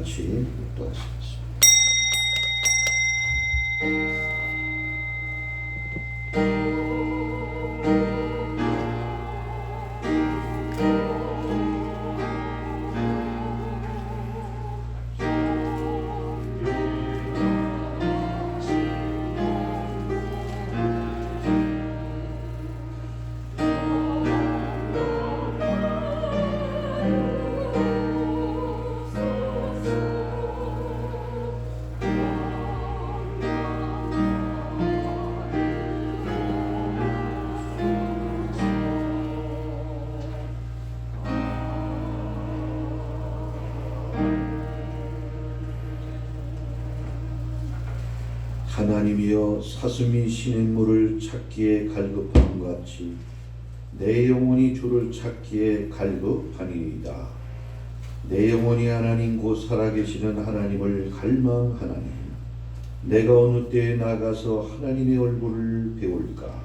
같이 묵도하시겠습니다. 하나님이여, 사슴이 시냇물을 찾기에 갈급함 같이 내 영혼이 주를 찾기에 갈급하니이다. 내 영혼이 하나님 곧 살아계시는 하나님을 갈망하나니 내가 어느 때에 나가서 하나님의 얼굴을 배울까?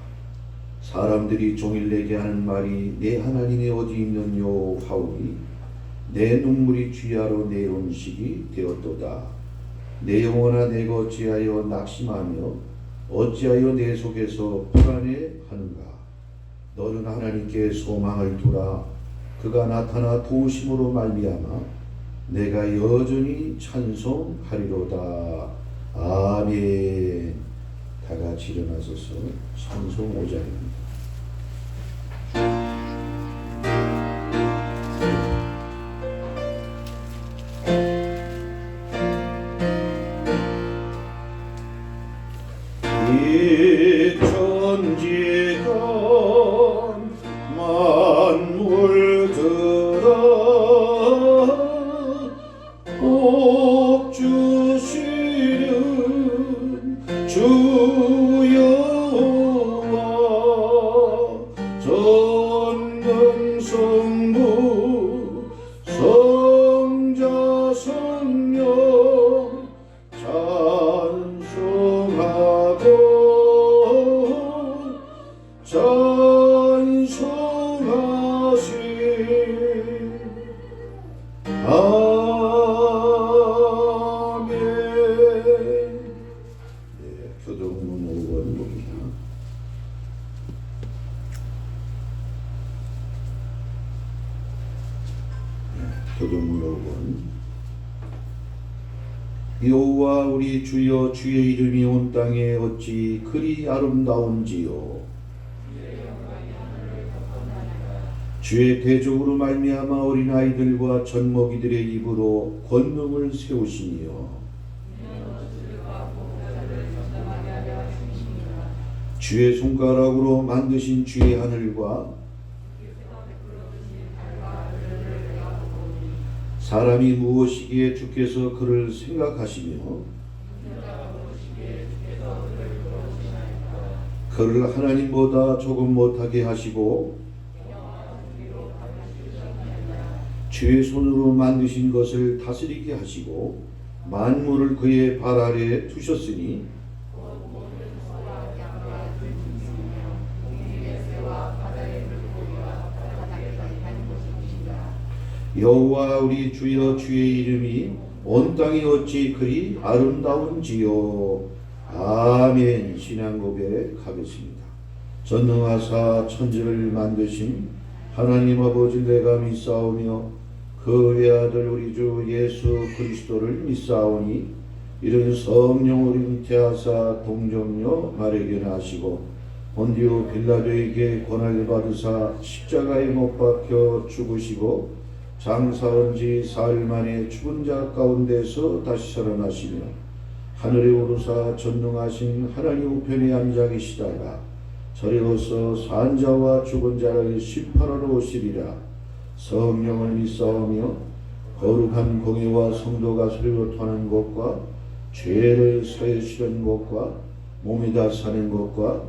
사람들이 종일 내게 하는 말이 내 하나님이 어디 있느뇨 하오니 내 눈물이 쥐하러 내 음식이 되었도다. 내 영혼아, 내가 어찌하여 낙심하며 어찌하여 내 속에서 불안해하는가? 너는 하나님께 소망을 두라. 그가 나타나 도우심으로 말미암아 내가 여전히 찬송하리로다. 아멘. 다 같이 일어나서서 찬송 5장입니다. 이 천지간 만물들아 복 주시는 주 여호와 전능성부 성자 성령 찬송하시. 아멘. 네, 교동문 5번입니다. 교동문 5번. 여호와 우리 주여, 주의 이름이 온 땅에 어찌 그리 아름다운지요. 주의 대적으로 말미암아 어린아이들과 젖먹이들의 입으로 권능을 세우시니요. 주의 손가락으로 만드신 주의 하늘과 사람이 무엇이기에 주께서 그를 생각하시며 그를 하나님보다 조금 못하게 하시고 주의 손으로 만드신 것을 다스리게 하시고 만물을 그의 발 아래에 두셨으니 여호와 우리 주여, 주의 이름이 온 땅이 어찌 그리 아름다운지요. 아멘. 신앙 고백하겠습니다. 전능하사 천지를 만드신 하나님 아버지, 내가 믿사오며 그 외아들 우리 주 예수 그리스도를 믿사오니 이런 성령을 잉태하사 동정녀 마리아에게 본디오 빌라도에게 고난을 받으사 십자가에 못 박혀 죽으시고 장사한 지 사흘 만에 죽은 자 가운데서 다시 살아나시며 하늘에 오르사 전능하신 하나님 우편에 앉아 계시다가 저리로서 산 자와 죽은 자를 심판하러 오시리라. 성령을 믿사오며 거룩한 공예와 성도가 소리로 토하는 것과 죄를 사하시는 것과 몸이 다 사는 것과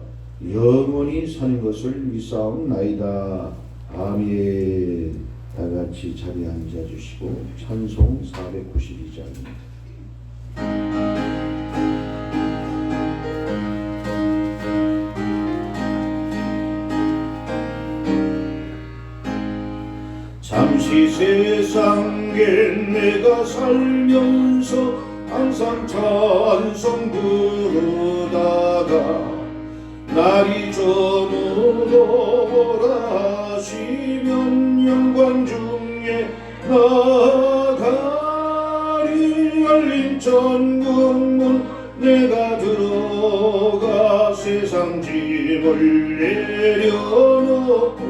영원히 사는 것을 믿사옵나이다. 아멘. 다 같이 자리에 앉아주시고 찬송 492장입니다. 잠시 이 세상에 내가 살면서 항상 찬송 부르다가 날이 저물어가시면 영광 중에 나가리. 열린 천국문 내가 들어가 세상 짐을 내려놓고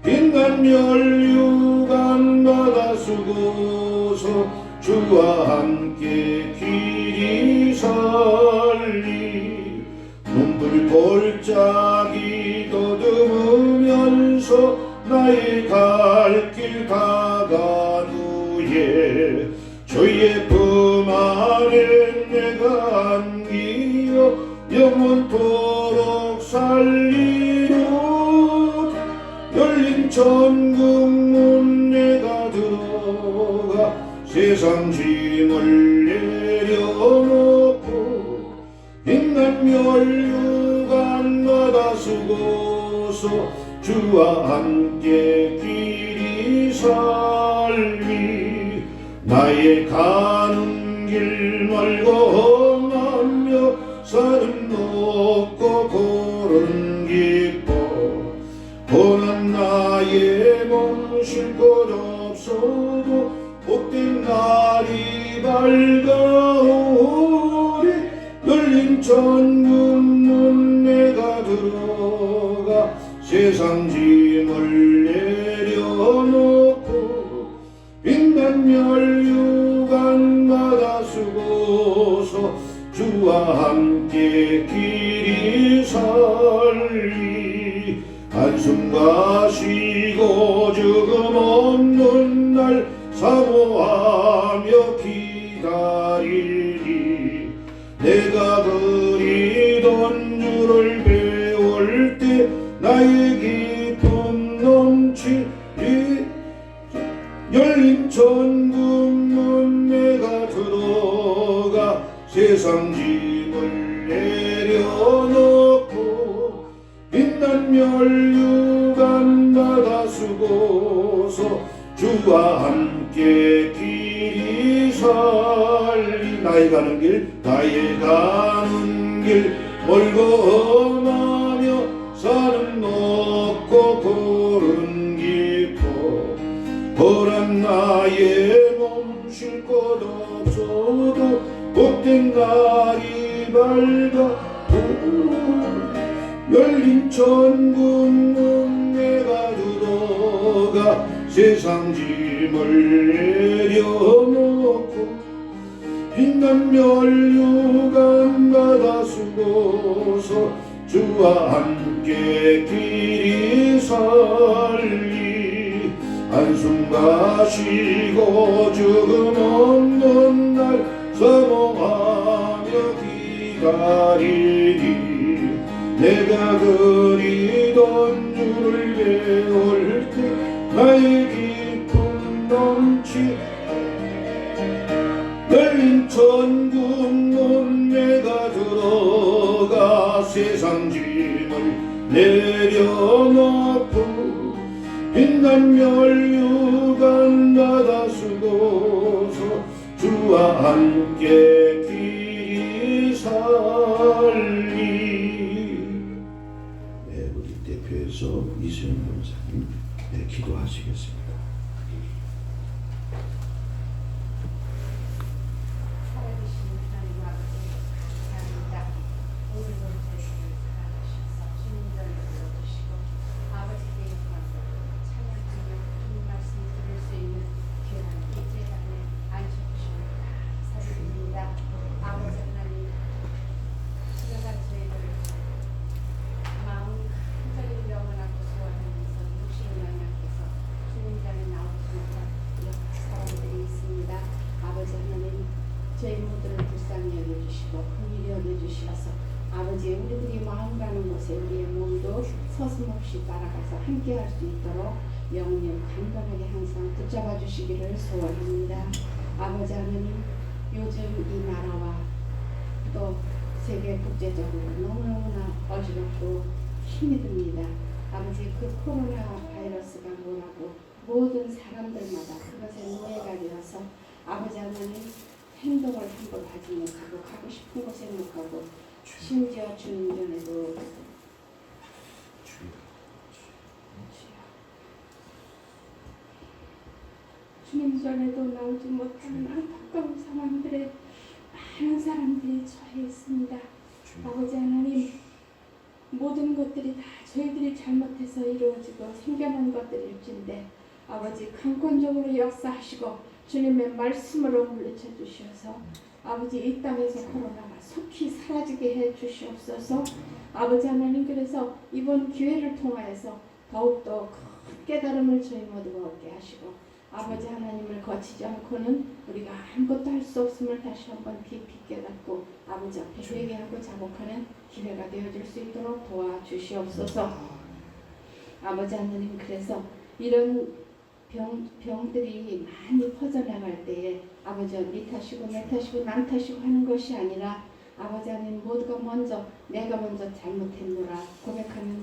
빛난 멸류관 바다 쓰고서 주와 함께 길이 살리. 눈물 골짜기 더듬으면서 나의 갈 길 다간 후에 주의 품 안에 내가 안기어 영원토록 살리로. 열린 천국문 내가 들어가 세상 짐을 내려놓고 빛난 멸류관 바다 쓰고서 주와 함께 길이 살리. 나의 가는 길 멀고 험하며 산은 높고 고른 깊어 고난 나의 몸 쉴 곳 없어도 복된 날이 밝아오리. 열린 천국문 내가 들어가 세상 짐을 내려놓고 빛난 멸류관 바다 쓰고서 주와 함께 길이 살리. 한숨과 쉬고 죽음 없는 날 사모하며 기다리니. 내가 그리던 주를 배울 때 나의 기쁨 넘치리. 열린 천국문 내가 들어가 세상 짐을 내려놓고 빛난 멸류관 바다 쓰고서 주와 함께 길이 살리. 나의 가는 길 멀고 험하며 산은 높고 고른 깊어 고란 나의 몸 쉴 곳 없어도 복된 날이 밝아오리. 열린 천국문 내가 들어가 세상 짐을 내려놓고 빛난 멸류관 바다 쓰고서 주와 함께 길이 살리. 한숨과 쉬고 죽음 없는 날 사모하며 기다리니. 내가 그리던 주를 배울 때 나의 기쁨 넘치. 열린 천국문 내가 들어가 세상 짐을 내려놓고 빛난 멸류관 바다 쓰고서 주와 함께 길이 살리. 우리 대표해서 이수영 권사님 기도하시겠습니다. 저희 모두를 불쌍히 여겨주시고 긍휼히 여겨주시어서 아버지 우리들이 마음 가는 곳에 우리의 몸도 서슴없이 따라가서 함께 할 수 있도록 영영 강건하게 항상 붙잡아 주시기를 소원합니다. 아버지 하나님, 요즘 이 나라와 또 세계 국제적으로 너무너무나 어지럽고 힘이 듭니다. 아버지 그 코로나 바이러스가 뭐라고 모든 사람들마다 그것에 노예가 되어서 아버지 하나님 행동을 함부로 하지 못하고 가고 싶은 곳에 못 가고 심지어 주님 전에도 주님 전에도 나오지 못하는 안타까운 상황들에 많은 사람들이 처해 있습니다. 아버지 하나님 모든 것들이 다 저희들이 잘못해서 이루어지고 생겨난 것들일진데 아버지 강권적으로 역사하시고 주님의 말씀으로 물리쳐 주시어서 아버지 이 땅에서 코로나가 속히 사라지게 해 주시옵소서. 아버지 하나님 그래서 이번 기회를 통하여서 더욱더 큰 깨달음을 저희 모두가 얻게 하시고 아버지 하나님을 거치지 않고는 우리가 아무것도 할 수 없음을 다시 한번 깊이 깨닫고 아버지 앞에 회개하고 자복하는 기회가 되어줄 수 있도록 도와주시옵소서. 아버지 하나님 그래서 이런 병들이 많이 퍼져나갈 때에 아버지 네 탓이고 내 탓이고 남 탓이고 하는 것이 아니라 아버지 하나님 모두가 먼저 내가 먼저 잘못했노라 고백하는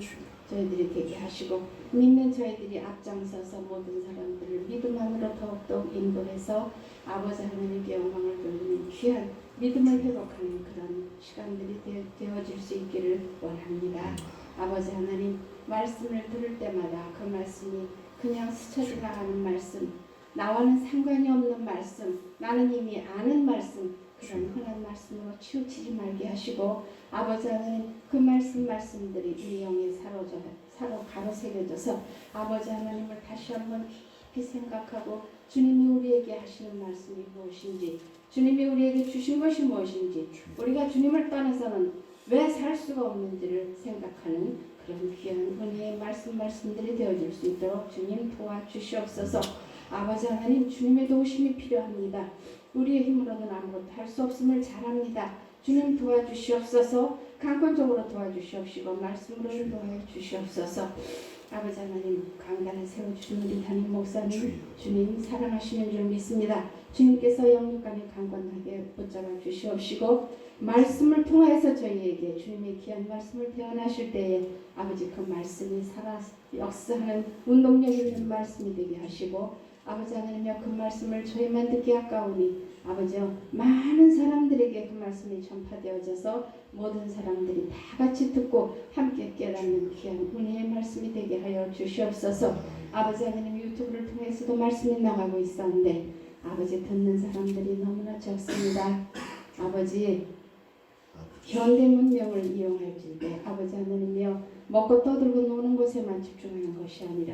저희들이 되게 하시고 믿는 저희들이 앞장서서 모든 사람들을 믿음 안으로 더욱더 인도해서 아버지 하나님께 영광을 돌리는 귀한 믿음을 회복하는 그런 시간들이 되어질 수 있기를 원합니다. 아버지 하나님 말씀을 들을 때마다 그 말씀이 그냥 스쳐 지나가는 말씀 나와는 상관이 없는 말씀 나는 이미 아는 말씀 그런 흔한 말씀으로 치우치지 말게 하시고 아버지 하나님 그 말씀들이 우리 영에 사로 가로새겨져서 아버지 하나님을 다시 한번 깊이 생각하고 주님이 우리에게 하시는 말씀이 무엇인지 주님이 우리에게 주신 것이 무엇인지 우리가 주님을 떠나서는 왜 살 수가 없는지를 생각하는 그런 귀한 은혜의 말씀들이 되어질 수 있도록 주님 도와주시옵소서. 아버지 하나님 주님의 도우심이 필요합니다. 우리의 힘으로는 아무것도 할 수 없음을 잘 압니다. 주님 도와주시옵소서. 강권적으로 도와주시옵시고 말씀으로 인도하여 주시옵소서. 아버지 하나님 강단에 세워주신 우리 담임 목사님 주님 사랑하시는 줄 믿습니다. 주님께서 영육간에 강건하게 붙잡아 주시옵시고 말씀을 통하여서 저희에게 주님의 귀한 말씀을 배워나실 때에 아버지 그 말씀이 살아 역사하는 운동력 있는 말씀이 되게 하시고 아버지 하나님여 그 말씀을 저희만 듣기 아까우니 아버지여 많은 사람들에게 그 말씀이 전파되어져서 모든 사람들이 다 같이 듣고 함께 깨닫는 귀한 은혜의 말씀이 되게 하여 주시옵소서. 아버지 하나님 유튜브를 통해서도 말씀이 나가고 있었는데 아버지 듣는 사람들이 너무나 적습니다. 아버지 현대 문명을 이용할 때 아버지 하나님이여 먹고 떠들고 노는 곳에만 집중하는 것이 아니라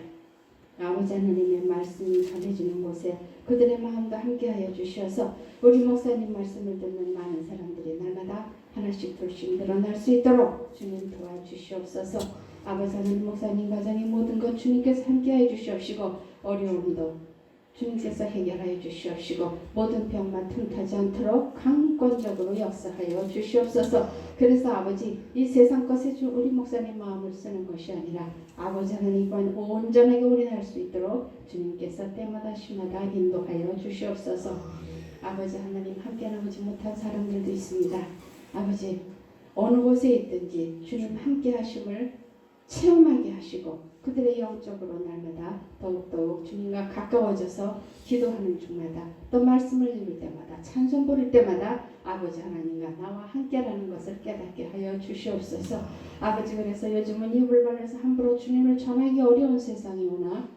아버지 하나님의 말씀이 전해지는 곳에 그들의 마음도 함께하여 주셔서 우리 목사님 말씀을 듣는 많은 사람들이 날마다 하나씩 둘씩 늘어날 수 있도록 주님 도와주시옵소서. 아버지 하나님 목사님 가정의 모든 것 주님께서 함께하여 주시옵시고 어려움도 주님께서 해결하여 주시옵시고 모든 병만 틈타지 않도록 강권적으로 역사하여 주시옵소서. 그래서 아버지 이 세상 것에 우리 목사님 마음을 쓰는 것이 아니라 아버지 하나님과는 온전하게 우린할 수 있도록 주님께서 때마다 시마다 인도하여 주시옵소서. 아버지 하나님 함께 나오지 못한 사람들도 있습니다. 아버지 어느 곳에 있든지 주님 함께 하심을 체험하게 하시고 그들의 영적으로 날마다 더욱더욱 주님과 가까워져서 기도하는 중마다 또 말씀을 읽을 때마다 찬송 부를 때마다 아버지 하나님과 나와 함께라는 것을 깨닫게 하여 주시옵소서. 아버지 그래서 요즘은 입을 벌려서 함부로 주님을 전하기 어려운 세상이 오나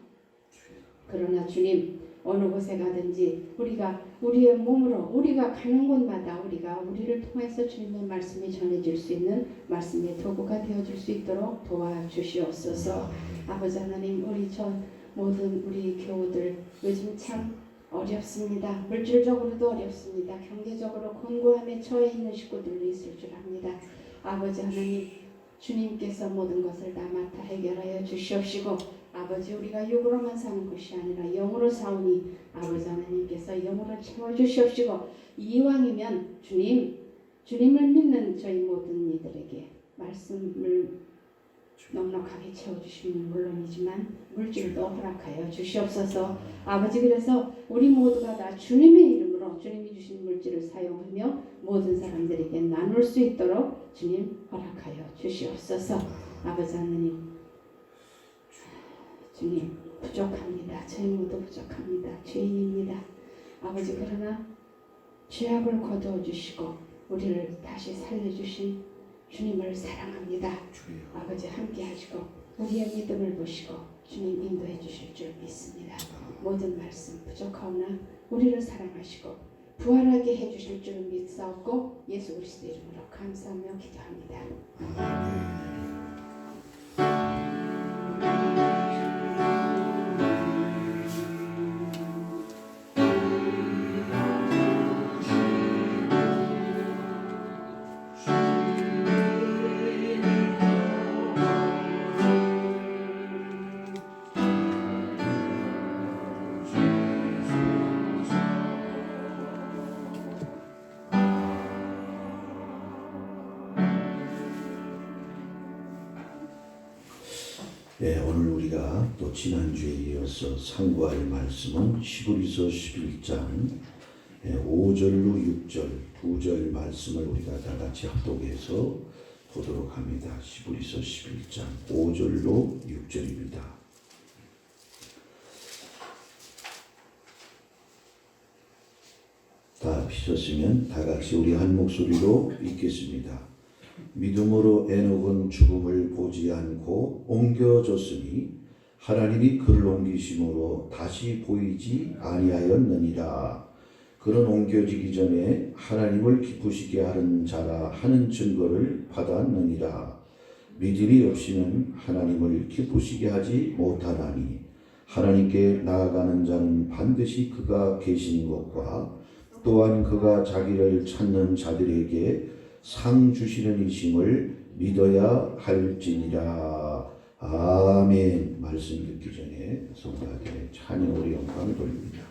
그러나 주님 어느 곳에 가든지 우리가 우리의 몸으로 우리가 가는 곳마다 우리가 우리를 통해서 주님의 말씀이 전해질 수 있는 말씀의 도구가 되어줄 수 있도록 도와주시옵소서. 아버지 하나님 우리 모든 우리 교우들 요즘 참 어렵습니다. 물질적으로도 어렵습니다. 경제적으로 곤고함에 처해 있는 식구들도 있을 줄 압니다. 아버지 하나님 주님께서 모든 것을 다 맡아 해결하여 주시옵시고 아버지 우리가 육으로만 사는 것이 아니라 영으로 사오니 아버지 하나님께서 영으로 채워주시옵시고 이왕이면 주님을 믿는 저희 모든 이들에게 말씀을 넉넉하게 채워주시는 물론이지만 물질도 허락하여 주시옵소서. 아버지 그래서 우리 모두가 다 주님의 이름으로 주님이 주신 물질을 사용하며 모든 사람들에게 나눌 수 있도록 주님 허락하여 주시옵소서. 아버지 하나님 주님 부족합니다. 저희 모두 부족합니다. 죄인입니다. 아버지 그러나 죄악을 거두어 주시고 우리를 다시 살려주신 주님을 사랑합니다. 주여. 아버지 함께 하시고 우리의 믿음을 보시고 주님 인도해 주실 줄 믿습니다. 모든 말씀 부족하오나 우리를 사랑하시고 부활하게 해주실 줄 믿사옵고 예수 그리스도 이름으로 감사하며 기도합니다. 네, 오늘 우리가 또 지난주에 이어서 상고할 말씀은 히브리서 11장 5절로 6절 두 절 말씀을 우리가 다 같이 합독해서 보도록 합니다. 히브리서 11장 5절로 6절입니다. 다 피셨으면 다 같이 우리 한 목소리로 읽겠습니다. 믿음으로 에녹은 죽음을 보지 않고 옮겨졌으니 하나님이 그를 옮기심으로 다시 보이지 아니하였느니라. 그는 옮겨지기 전에 하나님을 기쁘시게 하는 자라 하는 증거를 받았느니라. 믿음이 없이는 하나님을 기쁘시게 하지 못하나니 하나님께 나아가는 자는 반드시 그가 계신 것과 또한 그가 자기를 찾는 자들에게 상 주시는 이심을 믿어야 할지니라. 아멘. 말씀 듣기 전에 성도들의 찬양으로 영광을 돌립니다.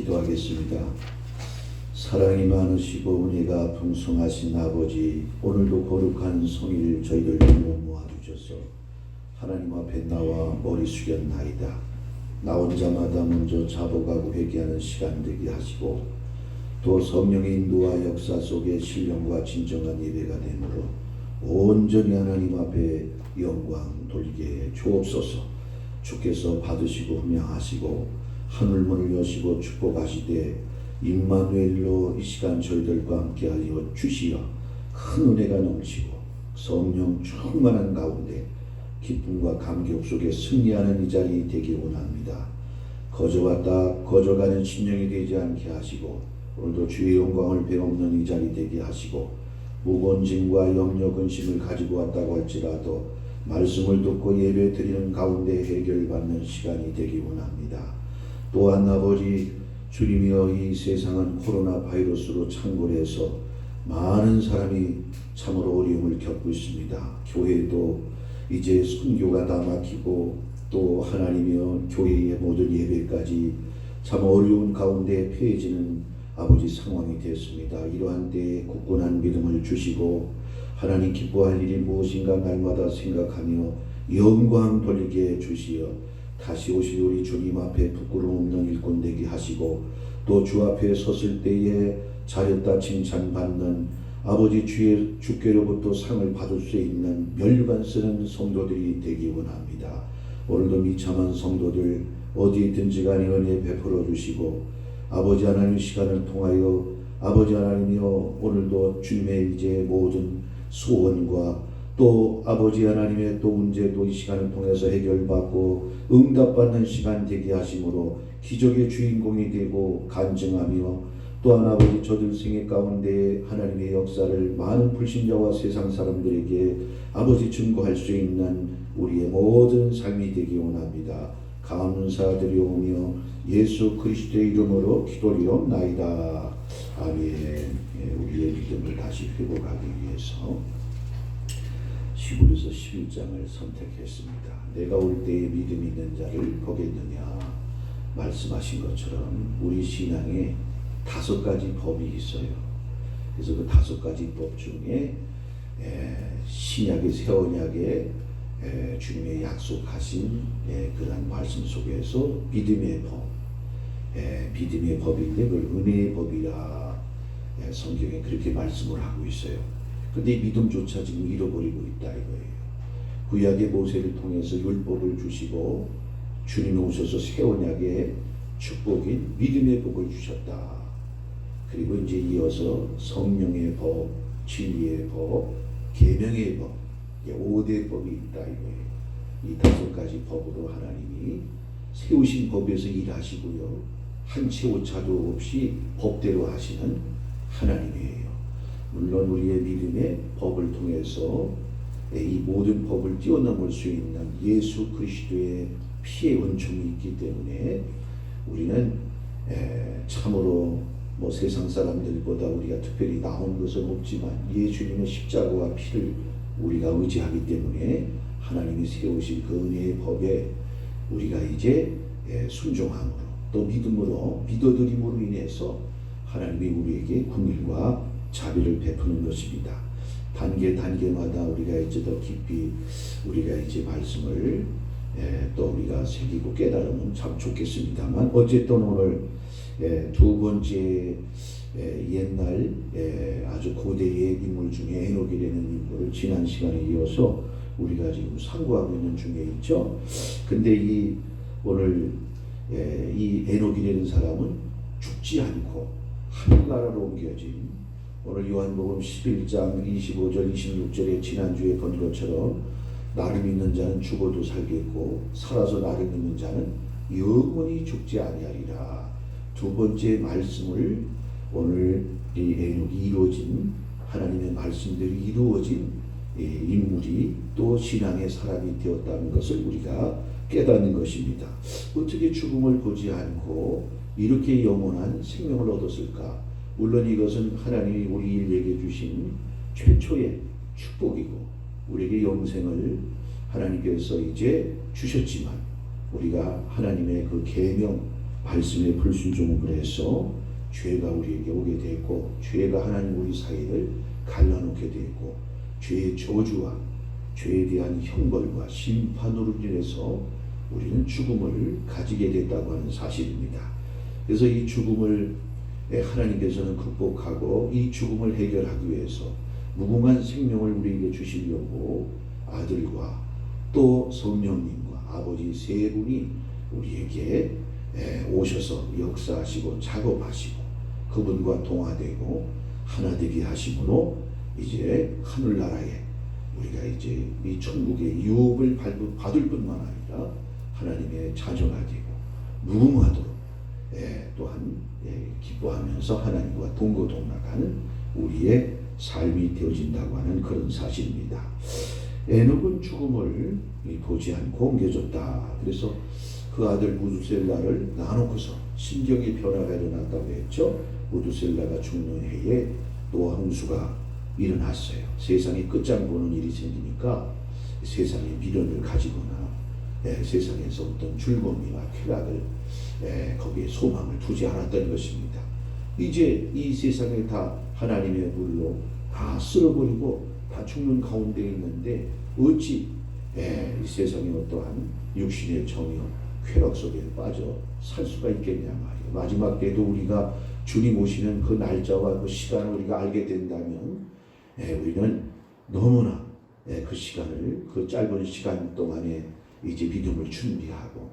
기도하겠습니다. 사랑이 많으시고 은혜가 풍성하신 아버지, 오늘도 거룩한 성일 저희를 불러 모아주셔서 하나님 앞에 나와 머리 숙였나이다. 나온 자마다 먼저 자복하고 회개하는 시간 되게 하시고, 또 성령의 인도와 역사 속에 신령과 진정한 예배가 되므로 온전히 하나님 앞에 영광 돌리게 주옵소서. 주께서 받으시고 흠양하시고 하늘문을 여시고 축복하시되 임마누엘로 이 시간 저희들과 함께하여 주시어 큰 은혜가 넘치고 성령 충만한 가운데 기쁨과 감격 속에 승리하는 이 자리 되기 원합니다. 거저왔다 거저가는 심령이 되지 않게 하시고, 오늘도 주의 영광을 배없는 이 자리 되게 하시고, 무거운 짐과 염려 근심을 가지고 왔다고 할지라도 말씀을 듣고 예배 드리는 가운데 해결받는 시간이 되기 원합니다. 또한 아버지, 주님이여, 이 세상은 코로나 바이러스로 창궐해서 많은 사람이 참으로 어려움을 겪고 있습니다. 교회도 이제 선교가 다 막히고, 또 하나님이여, 교회의 모든 예배까지 참 어려운 가운데 폐해지는 아버지 상황이 됐습니다. 이러한 때에 굳건한 믿음을 주시고 하나님 기뻐할 일이 무엇인가 날마다 생각하며 영광 돌리게 주시어 다시 오실 우리 주님 앞에 부끄러움 없는 일꾼 되게 하시고, 또 주 앞에 섰을 때에 잘했다 칭찬받는 아버지 주께로부터 상을 받을 수 있는 멸류관 쓰는 성도들이 되기 원합니다. 오늘도 미참한 성도들 어디 있든지 간에 은혜 베풀어 주시고, 아버지 하나님 시간을 통하여 아버지 하나님이여, 오늘도 주님의 이제 모든 소원과 또 아버지 하나님의 또 문제도 이 시간을 통해서 해결받고 응답받는 시간 되게 하심으로 기적의 주인공이 되고 간증하며, 또한 아버지 저들 생애 가운데 하나님의 역사를 많은 불신자와 세상 사람들에게 아버지 증거할 수 있는 우리의 모든 삶이 되기 원합니다. 감사드리오며 예수 그리스도의 이름으로 기도리옵나이다. 아멘. 우리의 믿음을 다시 회복하기 위해서 히브리서 11장을 선택했습니다. 내가 올 때에 믿음 있는 자를 보겠느냐 말씀하신 것처럼 우리 신앙에 5가지 법이 있어요. 그래서 그 5가지 법 중에 신약의 새 언약의 주님의 약속하신 그런 말씀 속에서 믿음의 법, 믿음의 법인데 그걸 은혜의 법이라 성경에 그렇게 말씀을 하고 있어요. 근데 이 믿음조차 지금 잃어버리고 있다 이거예요. 구약의 모세를 통해서 율법을 주시고 주님이 오셔서 새 언약의 축복인 믿음의 복을 주셨다. 그리고 이제 이어서 성령의 법, 진리의 법, 계명의 법, 5대 법이 있다 이거예요. 이 5가지 법으로 하나님이 세우신 법에서 일하시고요, 한 채 오차도 없이 법대로 하시는 하나님이에요. 물론 우리의 믿음의 법을 통해서 이 모든 법을 뛰어넘을 수 있는 예수 그리스도의 피의 은총이 있기 때문에 우리는 참으로 뭐 세상 사람들보다 우리가 특별히 나온 것은 없지만 예수님의 십자가와 피를 우리가 의지하기 때문에 하나님이 세우신 그 은혜의 법에 우리가 이제 순종함으로 또 믿음으로 믿어드림으로 인해서 하나님이 우리에게 긍휼과 자비를 베푸는 것입니다. 단계마다 우리가 이제 더 깊이 우리가 이제 말씀을 또 우리가 새기고 깨달으면 참 좋겠습니다만, 어쨌든 오늘 2번째 옛날 아주 고대의 인물 중에 에녹이라는 인물을 지난 시간에 이어서 우리가 지금 상고하고 있는 중에 있죠. 근데 이 오늘 이 에녹이라는 사람은 죽지 않고 하늘나라로 옮겨진, 오늘 요한복음 11장 25절 26절에 지난주에 본 것처럼 나를 믿는 자는 죽어도 살겠고 살아서 나를 믿는 자는 영원히 죽지 아니하리라. 2번째 말씀을 오늘 이 에녹이 이루어진, 하나님의 말씀들이 이루어진 인물이 또 신앙의 사람이 되었다는 것을 우리가 깨닫는 것입니다. 어떻게 죽음을 보지 않고 이렇게 영원한 생명을 얻었을까? 물론 이것은 하나님이 우리에게 주신 최초의 축복이고 우리에게 영생을 하나님께서 이제 주셨지만, 우리가 하나님의 그 계명, 말씀에 불순종을 해서 죄가 우리에게 오게 되고 죄가 하나님 우리 사이를 갈라놓게 되고 죄의 저주와 죄에 대한 형벌과 심판으로 인해서 우리는 죽음을 가지게 됐다고 하는 사실입니다. 그래서 이 죽음을 하나님께서는 극복하고 이 죽음을 해결하기 위해서 무궁한 생명을 우리에게 주시려고 아들과 또 성령님과 아버지 세 분이 우리에게 오셔서 역사하시고 작업하시고 그분과 동화되고 하나 되게 하심으로 이제 하늘나라에 우리가 이제 이 천국의 유업을 받을 뿐만 아니라 하나님의 자녀가 되고 무궁하도록 또한 기뻐하면서 하나님과 동거동락하는 우리의 삶이 되어진다고 하는 그런 사실입니다. 에녹은 죽음을 보지 않고 옮겨졌다. 그래서 그 아들 무두셀라를 놔놓고서 심경의 변화가 일어났다고 했죠. 무두셀라가 죽는 해에 노아 홍수가 일어났어요. 세상에 끝장 보는 일이 생기니까 세상에 미련을 가지거나 세상에서 어떤 즐거움이나 쾌락을 거기에 소망을 두지 않았던 것입니다. 이제 이 세상에 다 하나님의 불로 다 쓸어버리고 다 죽는 가운데 있는데 어찌 이 세상에 어떠한 육신의 정욕 쾌락 속에 빠져 살 수가 있겠냐 말이에요. 마지막 때도 우리가 주님 오시는 그 날짜와 그 시간을 우리가 알게 된다면 우리는 너무나 그 시간을 그 짧은 시간 동안에 이제 믿음을 준비하고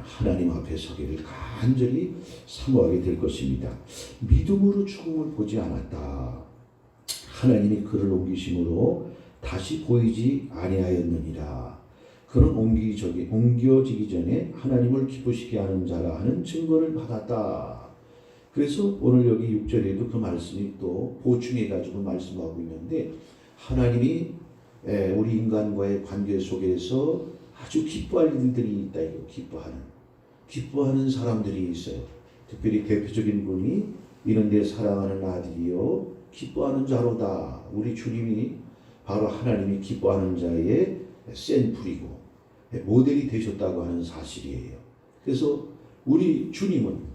하나님 앞에 서기를 간절히 사모하게 될 것입니다. 믿음으로 죽음을 보지 않았다. 하나님이 그를 옮기심으로 다시 보이지 아니하였느니라. 그는 옮겨지기 전에 하나님을 기쁘시게 하는 자라 하는 증거를 받았다. 그래서 오늘 여기 6절에도 그 말씀이 또 보충해 가지고 말씀하고 있는데 하나님이 우리 인간과의 관계 속에서 아주 기뻐할 일들이 있다. 이거 기뻐하는 사람들이 있어요. 특별히 대표적인 분이 이런 데 사랑하는 아들이요 기뻐하는 자로다. 우리 주님이 바로 하나님이 기뻐하는 자의 샘플이고 모델이 되셨다고 하는 사실이에요. 그래서 우리 주님은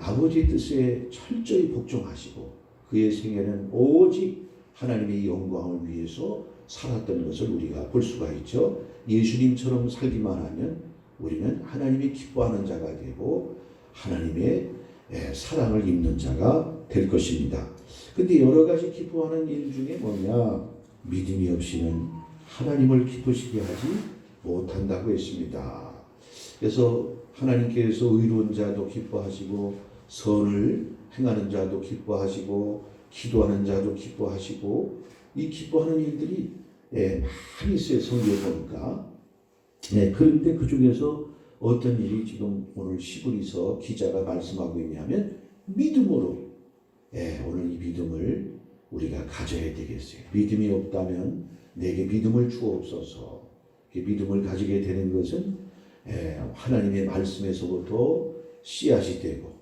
아버지의 뜻에 철저히 복종하시고 그의 생애는 오직 하나님의 영광을 위해서 살았던 것을 우리가 볼 수가 있죠. 예수님처럼 살기만 하면 우리는 하나님이 기뻐하는 자가 되고 하나님의 사랑을 입는 자가 될 것입니다. 근데 여러 가지 기뻐하는 일 중에 뭐냐? 믿음이 없이는 하나님을 기쁘시게 하지 못한다고 했습니다. 그래서 하나님께서 의로운 자도 기뻐하시고 선을 행하는 자도 기뻐하시고 기도하는 자도 기뻐하시고 이 기뻐하는 일들이 많이 있어요. 성경에 보니까. 그런데 그 중에서 어떤 일이 지금 오늘 시브리서 기자가 말씀하고 있냐면 믿음으로 오늘 이 믿음을 우리가 가져야 되겠어요. 믿음이 없다면 내게 믿음을 주옵소서. 믿음을 가지게 되는 것은 하나님의 말씀에서부터 씨앗이 되고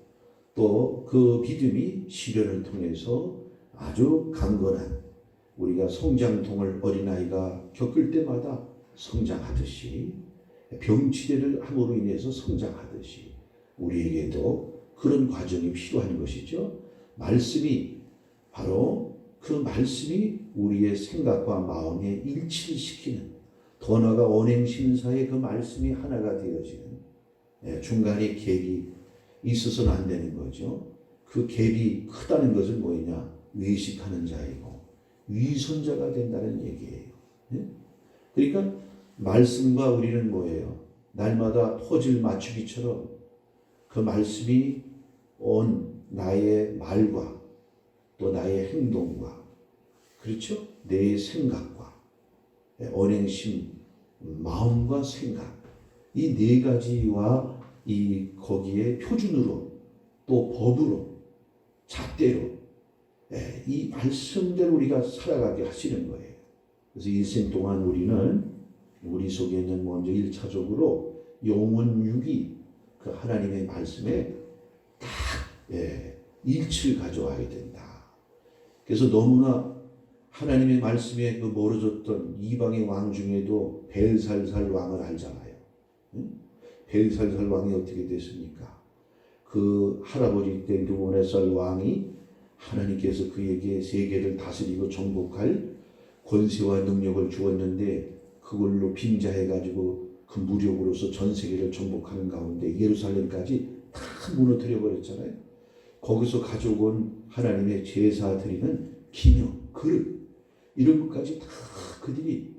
또 그 믿음이 시련을 통해서 아주 강건한 우리가 성장통을 어린아이가 겪을 때마다 성장하듯이 병치레를 함으로 인해서 성장하듯이 우리에게도 그런 과정이 필요한 것이죠. 말씀이 바로 그 말씀이 우리의 생각과 마음에 일치를 시키는 더 나아가 언행심사의 그 말씀이 하나가 되어지는 중간에 갭이 있어서는 안 되는 거죠. 그 갭이 크다는 것은 뭐냐? 외식하는 자이고 위선자가 된다는 얘기예요. 그러니까 말씀과 우리는 뭐예요? 날마다 퍼즐 맞추기처럼 그 말씀이 온 나의 말과 또 나의 행동과 그렇죠? 내 생각과 언행심, 마음과 생각 이 네 가지와 이 거기에 표준으로 또 법으로 잣대로 이 말씀대로 우리가 살아가게 하시는 거예요. 그래서 일생 동안 우리 속에는 먼저 1차적으로 영혼육이 그 하나님의 말씀에 딱 일치를 가져와야 된다. 그래서 너무나 하나님의 말씀에 그 멀어졌던 이방의 왕 중에도 벨살살 왕을 알잖아요. 벨살살 왕이 어떻게 됐습니까? 그 할아버지 때 느부갓네살 왕이 하나님께서 그에게 세계를 다스리고 정복할 권세와 능력을 주었는데 그걸로 빙자해가지고 그 무력으로서 전 세계를 정복하는 가운데 예루살렘까지 다 무너뜨려 버렸잖아요. 거기서 가져온 하나님의 제사 드리는 기념, 그릇 이런 것까지 다 그들이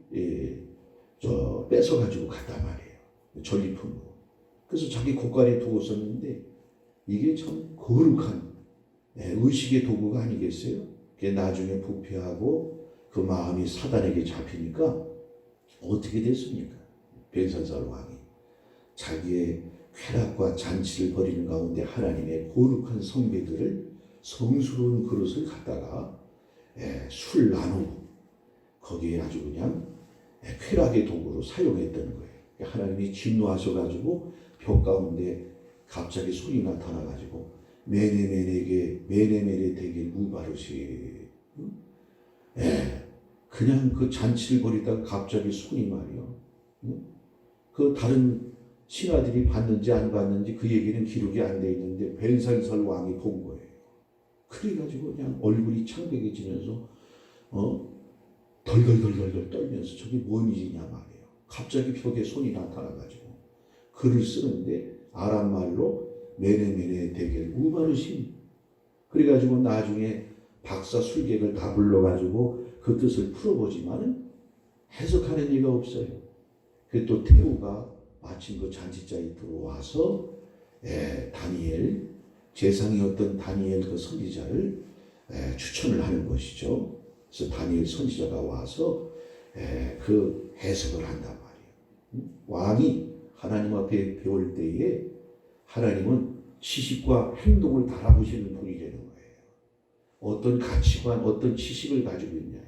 뺏어가지고 갔단 말이에요. 전리품으로. 그래서 자기 곳간에 두고 썼는데 이게 참 거룩한 의식의 도구가 아니겠어요? 그게 나중에 부패하고 그 마음이 사단에게 잡히니까 어떻게 됐습니까? 벤산살 왕이 자기의 쾌락과 잔치를 벌이는 가운데 하나님의 거룩한 성배들을 성스러운 그릇을 갖다가 술 나누고 거기에 아주 그냥 쾌락의 도구로 사용했다는 거예요. 하나님이 진노하셔가지고 벽 가운데 갑자기 손이 나타나가지고 메네메네 되길 무바르시 그냥 그 잔치를 벌이다가 갑자기 손이 말이요. 그 다른 신하들이 봤는지 안 봤는지 그 얘기는 기록이 안 돼 있는데 벤산살 왕이 본 거예요. 그래가지고 그냥 얼굴이 창백해지면서 덜덜덜덜 떨면서 저게 뭔 일이냐 말이에요. 갑자기 벽에 손이 나타나가지고 글을 쓰는데 아람 말로 메네메네 되길 무바르심. 그래가지고 나중에 박사 술객을 다 불러가지고 그 뜻을 풀어보지만은 해석하는 이가 없어요. 그 또 태우가 마침 그 잔치자에 들어와서 다니엘 재상이었던 다니엘 그 선지자를 추천을 하는 것이죠. 그래서 다니엘 선지자가 와서 그 해석을 한단 말이에요. 왕이 하나님 앞에 배울 때에 하나님은 지식과 행동을 달아보시는 분이 되는 거예요. 어떤 가치관, 어떤 지식을 가지고 있냐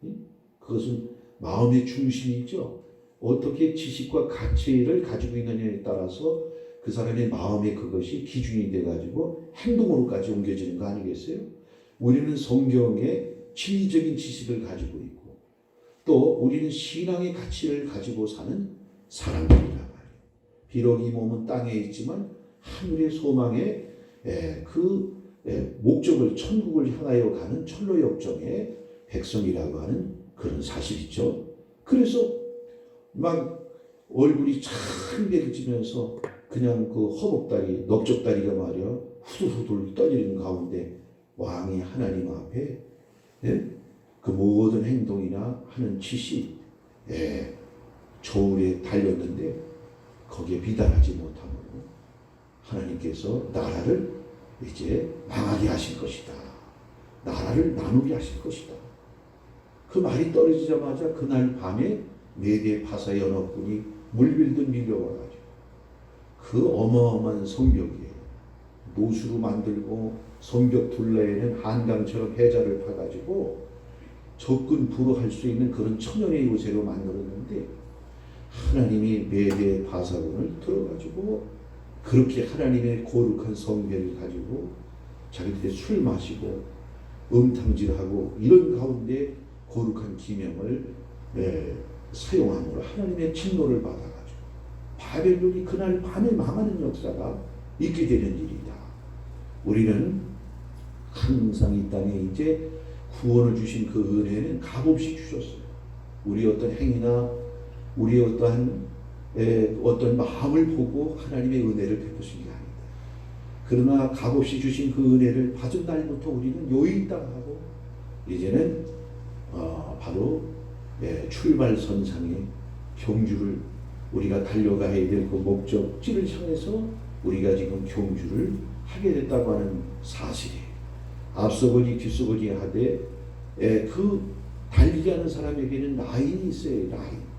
이거예요. 그것은 마음의 중심이죠. 어떻게 지식과 가치를 가지고 있느냐에 따라서 그 사람의 마음에 그것이 기준이 돼가지고 행동으로까지 옮겨지는 거 아니겠어요? 우리는 성경의 진리적인 지식을 가지고 있고 또 우리는 신앙의 가치를 가지고 사는 사람들이란 말이에요. 비록 이 몸은 땅에 있지만 하늘의 소망에 그 목적을 천국을 향하여 가는 천로역정의 백성이라고 하는 그런 사실이죠. 그래서 막 얼굴이 창백해지면서 그냥 그 허벅다리, 넓적다리가 말이야 후들후들 떨리는 가운데 왕이 하나님 앞에 그 모든 행동이나 하는 지식 저울에 달렸는데 거기에 비단하지 못함으로 하나님께서 나라를 이제 망하게 하실 것이다. 나라를 나누게 하실 것이다. 그 말이 떨어지자마자 그날 밤에 메대 파사 연합군이 물밀듯 밀려와가지고 그 어마어마한 성벽이에요. 노수로 만들고 성벽 둘레에는 한강처럼 해자를 파가지고 접근 불허할 수 있는 그런 천연의 요새로 만들었는데 하나님이 메대 파사군을 들어가지고 그렇게 하나님의 거룩한 성배를 가지고 자기들이 술 마시고 음탕질하고 이런 가운데 거룩한 기명을 사용함으로 하나님의 진노를 받아가지고 바벨론이 그날 밤에 망하는 역사가 있게 되는 일이다. 우리는 항상 이 땅에 이제 구원을 주신 그 은혜는 값없이 주셨어요. 우리 어떤 행위나 우리 어떤 마음을 보고 하나님의 은혜를 베푸신 게 아니다. 그러나 값없이 주신 그 은혜를 받은 날부터 우리는 요인당하고 이제는 바로 출발선상에 경주를 우리가 달려가야 될 그 목적지를 향해서 우리가 지금 경주를 하게 됐다고 하는 사실이에요. 앞서거니 뒤서거니 하되 그 달리게 하는 사람에게는 라인이 있어요. 라인.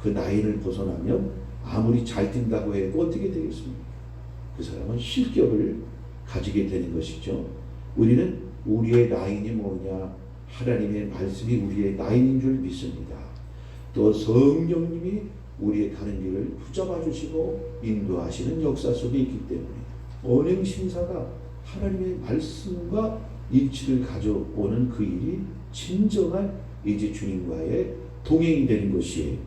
그 라인을 벗어나면 아무리 잘 뛴다고 해도 어떻게 되겠습니까? 그 사람은 실격을 가지게 되는 것이죠. 우리는 우리의 라인이 뭐냐? 하나님의 말씀이 우리의 라인인 줄 믿습니다. 또 성령님이 우리의 가는 길을 붙잡아 주시고 인도하시는 역사 속에 있기 때문에 언행심사가 하나님의 말씀과 일치를 가져오는 그 일이 진정한 이제 주님과의 동행이 되는 것이에요.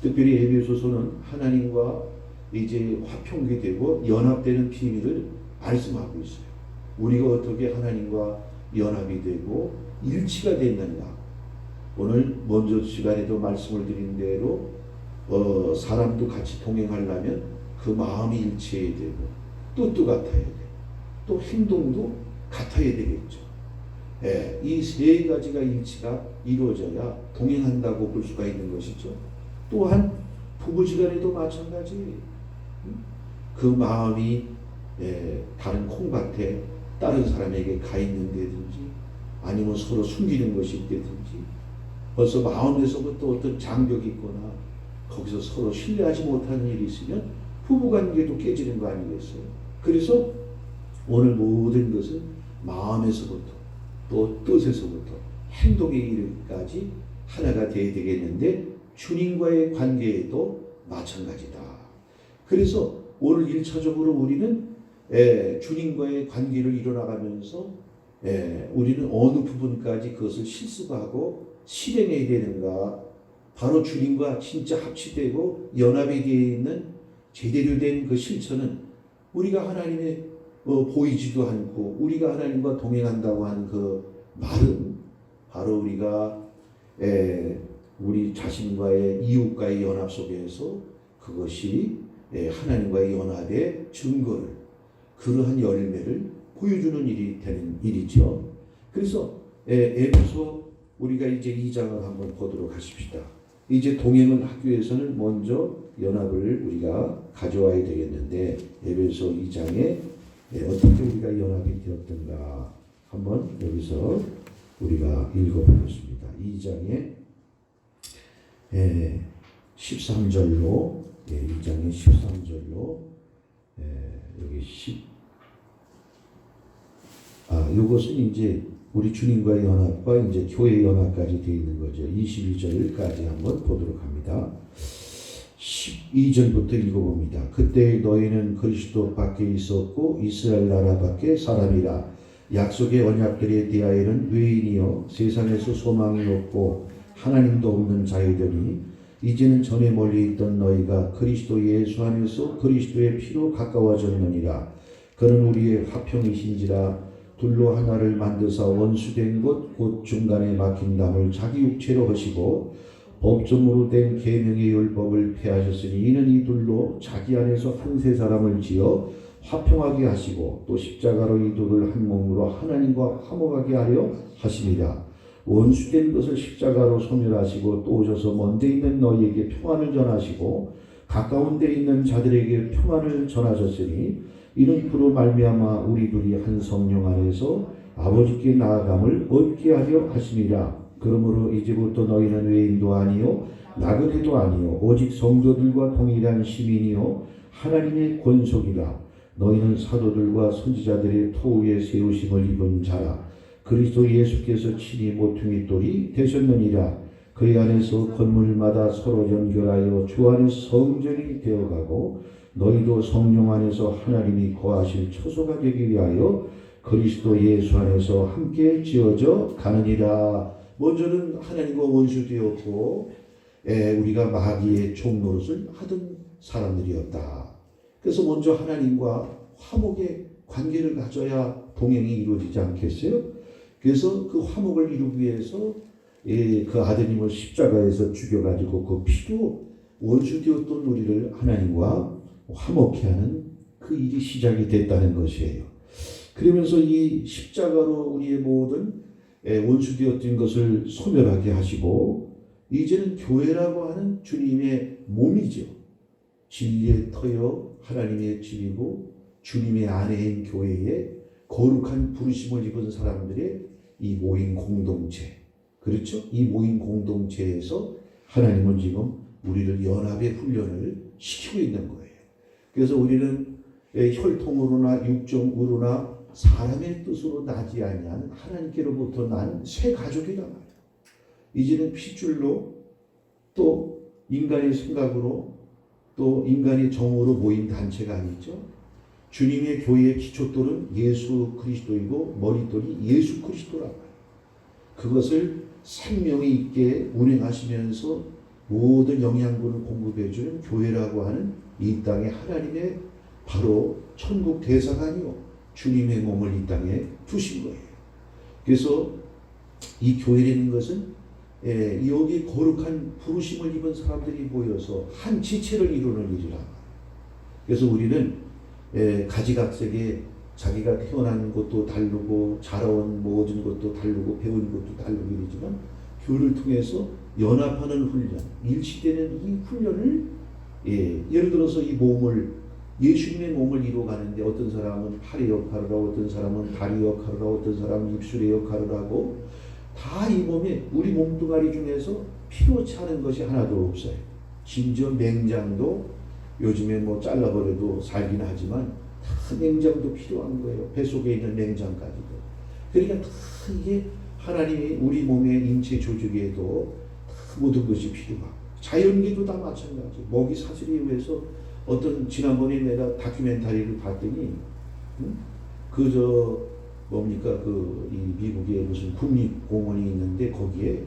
특별히 에베소서는 하나님과 이제 화평이 되고 연합되는 비밀을 말씀하고 있어요. 우리가 어떻게 하나님과 연합이 되고 일치가 됐는가. 오늘 먼저 시간에도 말씀을 드린 대로 사람도 같이 동행하려면 그 마음이 일치해야 되고 뜻도 같아야 되고 또 행동도 같아야 되겠죠. 예, 이 세 가지가 일치가 이루어져야 동행한다고 볼 수가 있는 것이죠. 또한 부부지간에도 마찬가지. 그 마음이 다른 콩밭에 다른 사람에게 가 있는다든지 아니면 서로 숨기는 것이 있다든지 벌써 마음에서부터 어떤 장벽이 있거나 거기서 서로 신뢰하지 못하는 일이 있으면 부부관계도 깨지는 거 아니겠어요? 그래서 오늘 모든 것은 마음에서부터 또 뜻에서부터 행동에 이르기까지 하나가 되어야 되겠는데 주님과의 관계에도 마찬가지다. 그래서 오늘 1차적으로 우리는 주님과의 관계를 이뤄나가면서 우리는 어느 부분까지 그것을 실습하고 실행해야 되는가. 바로 주님과 진짜 합치되고 연합이 되어 있는 제대로 된 그 실천은 우리가 하나님의 보이지도 않고 우리가 하나님과 동행한다고 하는 그 말은 바로 우리가 우리 자신과의 이웃과의 연합 속에서 그것이 하나님과의 연합의 증거를 그러한 열매를 보여주는 일이 되는 일이죠. 그래서 에베소 우리가 이제 2장을 한번 보도록 하십시다. 이제 동행을 하기 위해서는 먼저 연합을 우리가 가져와야 되겠는데 에베소 2장에 어떻게 우리가 연합이 되었던가 한번 여기서 우리가 읽어보겠습니다. 2장에 13절로 2장의 13절로 여기 이것은 이제 우리 주님과의 연합과 이제 교회 연합까지 되어 있는 거죠. 22절까지 한번 보도록 합니다. 12절부터 읽어봅니다. 그때 너희는 그리스도 밖에 있었고 이스라엘 나라 밖에 사람이라. 약속의 언약들에 대하여는 외인이요 세상에서 소망이 없고 하나님도 없는 자이더니 이제는 전에 멀리 있던 너희가 그리스도 예수 안에서 그리스도의 피로 가까워졌느니라. 그는 우리의 화평이신지라. 둘로 하나를 만드사 원수된 곳 곧 중간에 막힌 담을 자기 육체로 하시고 법정으로 된 계명의 율법을 폐하셨으니 이는 이 둘로 자기 안에서 한 세 사람을 지어 화평하게 하시고 또 십자가로 이 둘을 한 몸으로 하나님과 화목하게 하려 하심이라. 원수된 것을 십자가로 소멸하시고 또 오셔서 먼 데 있는 너희에게 평안을 전하시고 가까운 데 있는 자들에게 평안을 전하셨으니 이는 그로 말미암아 우리 둘이 한 성령 안에서 아버지께 나아감을 얻게 하려 하심이라. 그러므로 이제부터 너희는 외인도 아니요 나그네도 아니요 오직 성도들과 동일한 시민이요 하나님의 권속이라. 너희는 사도들과 선지자들의 토위에 세우심을 입은 자라. 그리스도 예수께서 친히 모퉁이 돌이 되셨느니라. 그의 안에서 건물마다 서로 연결하여 주 안에 성전이 되어가고 너희도 성령 안에서 하나님이 거하실 처소가 되기 위하여 그리스도 예수 안에서 함께 지어져 가느니라. 먼저는 하나님과 원수되었고 우리가 마귀의 종노릇을 하던 사람들이었다. 그래서 먼저 하나님과 화목의 관계를 가져야 동행이 이루어지지 않겠어요? 그래서 그 화목을 이루기 위해서 그 아드님을 십자가에서 죽여가지고 그 피로 원수되었던 우리를 하나님과 화목케 하는 그 일이 시작이 됐다는 것이에요. 그러면서 이 십자가로 우리의 모든 원수되었던 것을 소멸하게 하시고 이제는 교회라고 하는 주님의 몸이죠. 진리의 터여 하나님의 집이고 주님의 아내인 교회에 거룩한 부르심을 입은 사람들의 이 모인 공동체, 그렇죠? 이 모인 공동체에서 하나님은 지금 우리를 연합의 훈련을 시키고 있는 거예요. 그래서 우리는 혈통으로나 육정으로나 사람의 뜻으로 나지 아니한 하나님께로부터 난 새 가족이란 말이에요. 이제는 핏줄로 또 인간의 생각으로 또 인간의 정으로 모인 단체가 아니죠. 주님의 교회의 기초돌은 예수 그리스도이고 머리돌이 예수 그리스도란 말이에요. 그것을 생명이 있게 운행하시면서 모든 영양분을 공급해주는 교회라고 하는 이 땅의 하나님의 바로 천국 대사관이요 주님의 몸을 이 땅에 두신 거예요. 그래서 이 교회라는 것은 여기 거룩한 부르심을 입은 사람들이 모여서 한 지체를 이루는 일이라. 그래서 우리는 가지각색의 자기가 태어난 것도 다르고 자라온 모든 것도 다르고 배운 것도 다르고 이러지만 교회를 통해서 연합하는 훈련, 일치되는 이 훈련을 예를 들어서 이 몸을 예수님의 몸을 이루어가는데 어떤 사람은 팔의 역할을 하고 어떤 사람은 다리 역할을 하고 어떤 사람은 입술의 역할을 하고 다 이 몸에 우리 몸뚱아리 중에서 필요치 않은 것이 하나도 없어요. 심지어 맹장도 요즘에 뭐 잘라버려도 살긴 하지만 다 맹장도 필요한 거예요. 뱃속에 있는 맹장까지도. 그러니까 다 이게 하나님이 우리 몸의 인체 조직에도 다 모든 것이 필요하고 자연계도 다 마찬가지. 먹이 사슬에 의해서 어떤 지난번에 내가 다큐멘터리를 봤더니 이 미국에 무슨 국립공원이 있는데 거기에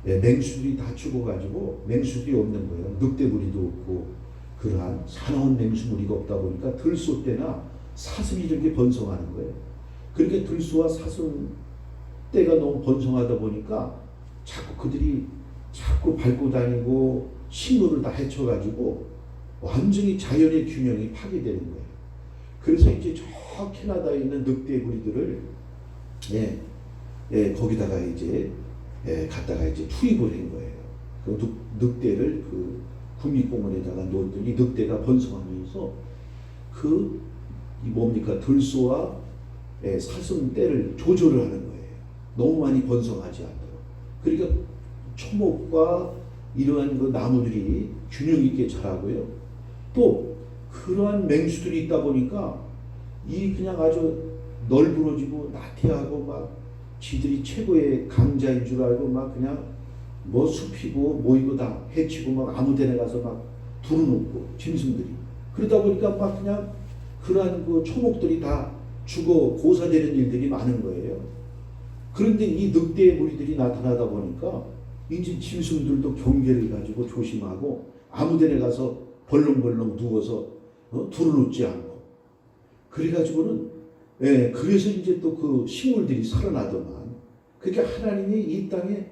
맹수들이 다 죽어가지고 맹수들이 없는 거예요. 늑대부리도 없고 그러한 사나운 맹수무리가 없다 보니까 들소 때나 사슴이 이렇게 번성하는 거예요. 그렇게 들소와 사슴 떼가 너무 번성하다 보니까 그들이 자꾸 밟고 다니고 식물을 다 해쳐가지고 완전히 자연의 균형이 파괴되는 거예요. 그래서 이제 저 캐나다에 있는 늑대 부리들을 거기다가 이제 갖다가 이제 투입을 한 거예요. 그 늑대를 그 국립공원에다가 놓았더니 늑대가 번성하면서 들소와 사슴 떼를 조절을 하는 거예요. 너무 많이 번성하지 않도록. 그러니까 초목과 이러한 그 나무들이 균형 있게 자라고요. 또 그러한 맹수들이 있다 보니까 이 그냥 아주 널브러지고 나태하고 막 지들이 최고의 강자인 줄 알고 막 그냥 뭐 숲이고 뭐이고 다 해치고 막 아무 데나 가서 막 두루놓고 짐승들이 그러다 보니까 막 그냥 그러한 그 초목들이 다 죽어 고사되는 일들이 많은 거예요. 그런데 이 늑대의 무리들이 나타나다 보니까 이제 짐승들도 경계를 가지고 조심하고 아무 데나 가서 벌렁벌렁 누워서 두루놓지 않고 그래가지고는 그래서 이제 또 그 식물들이 살아나더만. 그러니까 하나님이 이 땅에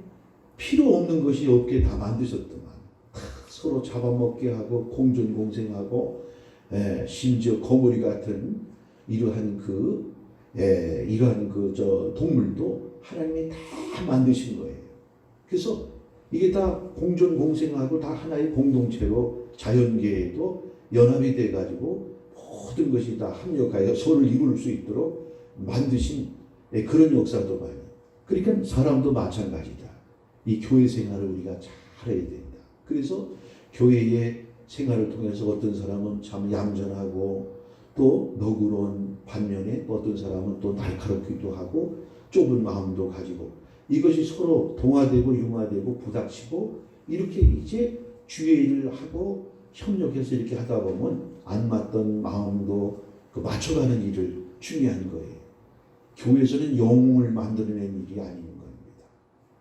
필요 없는 것이 없게 다 만드셨더만. 서로 잡아먹게 하고 공존공생하고 심지어 거머리 같은 이러한 동물도 하나님이 다 만드신 거예요. 그래서 이게 다 공존공생하고 다 하나의 공동체로 자연계에도 연합이 돼가지고 모든 것이 다 합력하여 서로를 이룰 수 있도록 만드신 그런 역사도 많이. 그러니까 사람도 마찬가지다. 이 교회 생활을 우리가 잘해야 된다. 그래서 교회의 생활을 통해서 어떤 사람은 참 얌전하고 또 너그러운 반면에 어떤 사람은 또 날카롭기도 하고 좁은 마음도 가지고 이것이 서로 동화되고 융화되고 부닥치고 이렇게 이제 주의 일을 하고 협력해서 이렇게 하다 보면 안 맞던 마음도 맞춰가는 일을 중요한 거예요. 교회에서는 영웅을 만들어내는 일이 아닌 겁니다.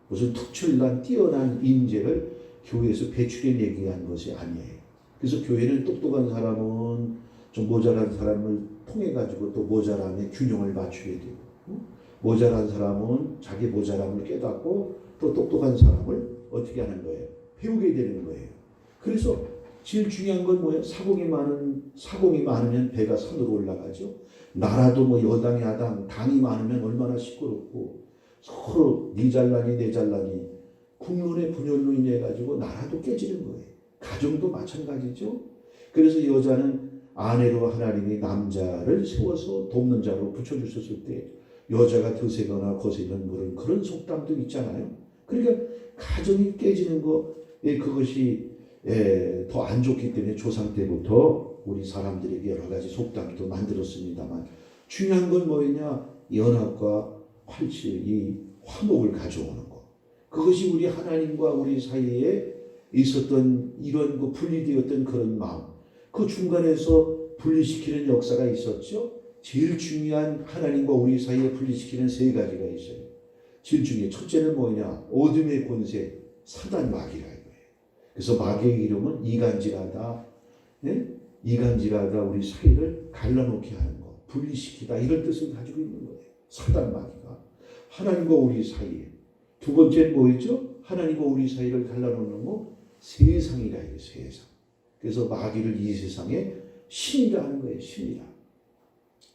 무슨 특출난 뛰어난 인재를 교회에서 배출해내기 위한 것이 아니에요. 그래서 교회는 똑똑한 사람은 좀 모자란 사람을 통해가지고 또 모자람의 균형을 맞추게 되고 모자란 사람은 자기 모자람을 깨닫고 또 똑똑한 사람을 어떻게 하는 거예요? 배우게 되는 거예요. 그래서 제일 중요한 건 뭐예요? 사공이 많으면 배가 산으로 올라가죠. 나라도 뭐 여당 야당 당이 많으면 얼마나 시끄럽고 서로 네 잘나니 내 잘나니 국론의 분열로 인해 가지고 나라도 깨지는 거예요. 가정도 마찬가지죠. 그래서 여자는 아내로 하나님이 남자를 세워서 돕는 자로 붙여주셨을 때 여자가 드세거나 거세는 그런 속담도 있잖아요. 그러니까 가정이 깨지는 그것이 더 안 좋기 때문에 조상 때부터 우리 사람들에게 여러 가지 속담도 만들었습니다만 중요한 건 뭐냐? 연합과 활치, 이 화목을 가져오는 것. 그것이 우리 하나님과 우리 사이에 있었던 이런 분리되었던 그런 마음. 그 중간에서 분리시키는 역사가 있었죠. 제일 중요한 하나님과 우리 사이에 분리시키는 세 가지가 있어요. 제일 중요해. 첫째는 뭐냐? 어둠의 권세, 사단 마귀라 이거예요. 그래서 마귀의 이름은 이간질하다, 이간질하다 우리 사이를 갈라놓게 하는 것. 분리시키다 이런 뜻을 가지고 있는 거예요. 사단 마귀가 하나님과 우리 사이에. 두 번째는 뭐였죠? 하나님과 우리 사이를 갈라놓는 거 세상이라 해요. 세상. 그래서 마귀를 이 세상에 신이라 하는 거예요. 신이라.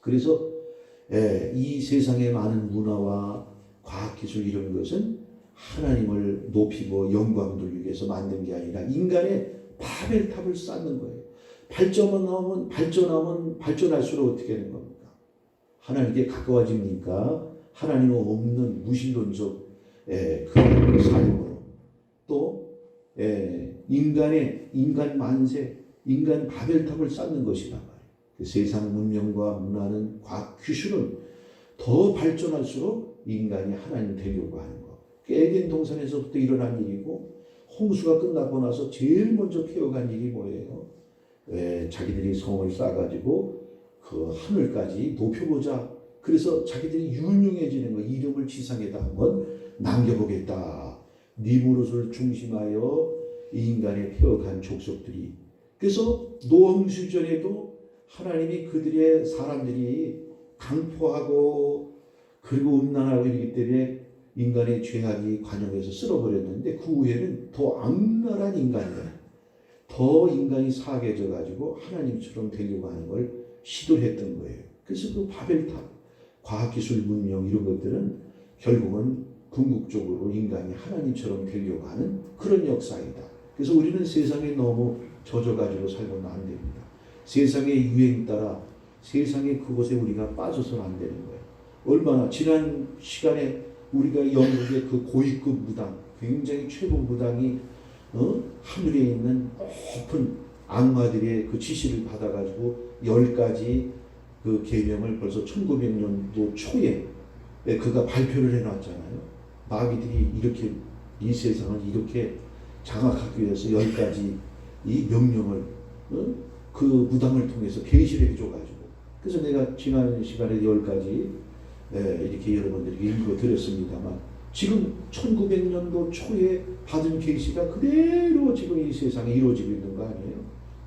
그래서 이 세상의 많은 문화와 과학기술 이런 것은 하나님을 높이고 영광 돌리기 위해서 만든 게 아니라 인간의 바벨탑을 쌓는 거예요. 발전할수록 어떻게 되는 겁니까? 하나님께 가까워집니까? 하나님은 없는 무신론적 그 삶으로 또 인간 만세, 인간 바벨탑을 쌓는 것이란 말이에요. 그 세상 문명과 문화는 과학 기술은 더 발전할수록 인간이 하나님 되려고 하는 거. 에덴 동산에서부터 일어난 일이고 홍수가 끝나고 나서 제일 먼저 피어간 일이 뭐예요? 자기들이 성을 쌓아가지고 그 하늘까지 높여보자. 그래서 자기들이 유명해지는 거. 이름을 지상에다 한번 남겨보겠다. 니무롯을 중심하여 이 인간의 피어간 족속들이. 그래서 노홍수 전에도 하나님이 그들의 사람들이 강포하고 그리고 음란하고 이러기 때문에 인간의 죄악이 관영해서 쓸어버렸는데 그 후에는 더 악랄한 인간이다. 더 인간이 사악해져 가지고 하나님처럼 되려고 하는 걸 시도를 했던 거예요. 그래서 그 바벨탑, 과학기술 문명 이런 것들은 결국은 궁극적으로 인간이 하나님처럼 되려고 하는 그런 역사이다. 그래서 우리는 세상에 너무 젖어가지고 살고는 안 됩니다. 세상의 유행 따라 세상의 그곳에 우리가 빠져서는 안 되는 거예요. 얼마나 지난 시간에 우리가 영국의 그 고위급 무당, 굉장히 최고 무당이 하늘에 있는 높은 악마들의 그 지시를 받아가지고 10가지 그 계명을 벌써 1900년도 초에 그가 발표를 해놨잖아요. 마귀들이 이렇게 이 세상을 이렇게 장악하기 위해서 10가지 이 명령을 그 무당을 통해서 계시를 해줘가지고 그래서 내가 지난 시간에 10가지 이렇게 여러분들에게 읽어드렸습니다만 지금 1900년도 초에 받은 계시가 그대로 지금 이 세상에 이루어지고 있는 거 아니에요?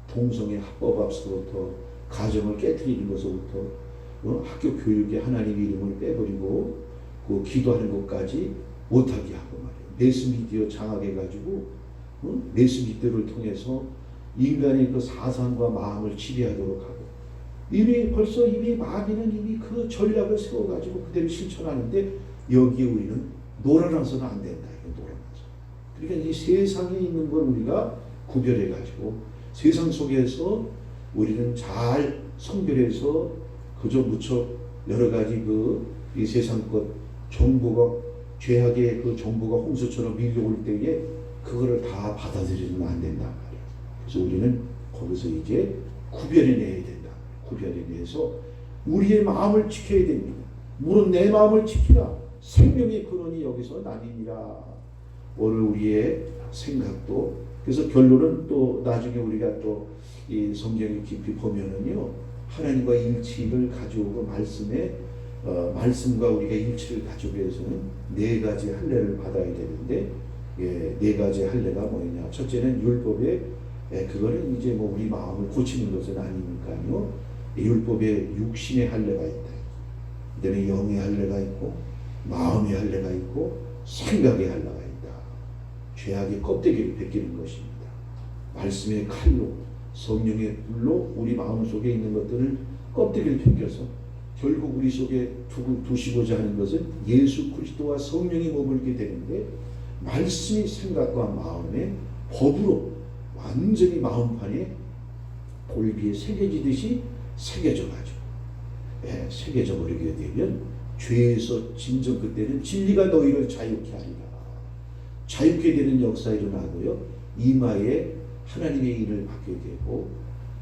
동성애 합법 앞서부터 가정을 깨트리는 것부터 학교 교육에 하나님 이름을 빼버리고 그 기도하는 것까지 못하게 하고 말이에요. 매스미디어 장악해가지고 매스미디어를 통해서 인간의 그 사상과 마음을 지배하도록 하고 이미 마귀는 이미 그 전략을 세워가지고 그대로 실천하는데 여기에 우리는 놀아나서는 안 된다. 놀아나서. 그러니까 이 세상에 있는 걸 우리가 구별해가지고 세상 속에서 우리는 잘 선별해서 그저 무척 여러 가지 이 세상 것 정보가 죄악의 그 정보가 홍수처럼 밀려올 때에 그거를 다 받아들이면 안 된단 말이야. 그래서 우리는 거기서 이제 구별해내야 된다. 구별해내서 우리의 마음을 지켜야 됩니다. 물은 내 마음을 지키라. 생명의 근원이 여기서 나뉘니라. 오늘 우리의 생각도 그래서 결론은 또 나중에 우리가 또 이 성경을 깊이 보면은요 하나님과 일치를 가져오고 말씀과 우리가 일치를 가져오기 위해서는 4가지 할례를 받아야 되는데 4가지 할례가 뭐냐? 첫째는 율법에 그거는 이제 뭐 우리 마음을 고치는 것은 아니니까요. 율법에 육신의 할례가 있다. 그다음에 영의 할례가 있고 마음의 할례가 있고 생각의 할례가 있다. 죄악의 껍데기를 벗기는 것입니다. 말씀의 칼로 성령의 불로 우리 마음속에 있는 것들을 껍데기를 벗겨서 결국 우리 속에 두시고자 하는 것은 예수 그리스도와 성령이 머물게 되는데 말씀이 생각과 마음의 법으로 완전히 마음판에 골비에 새겨지듯이 새겨져가지고 새겨져 버리게 되면 죄에서 진정 그때는 진리가 너희를 자유케 하리라. 자유케 되는 역사 일어나고요. 이마에 하나님의 인을 받게 되고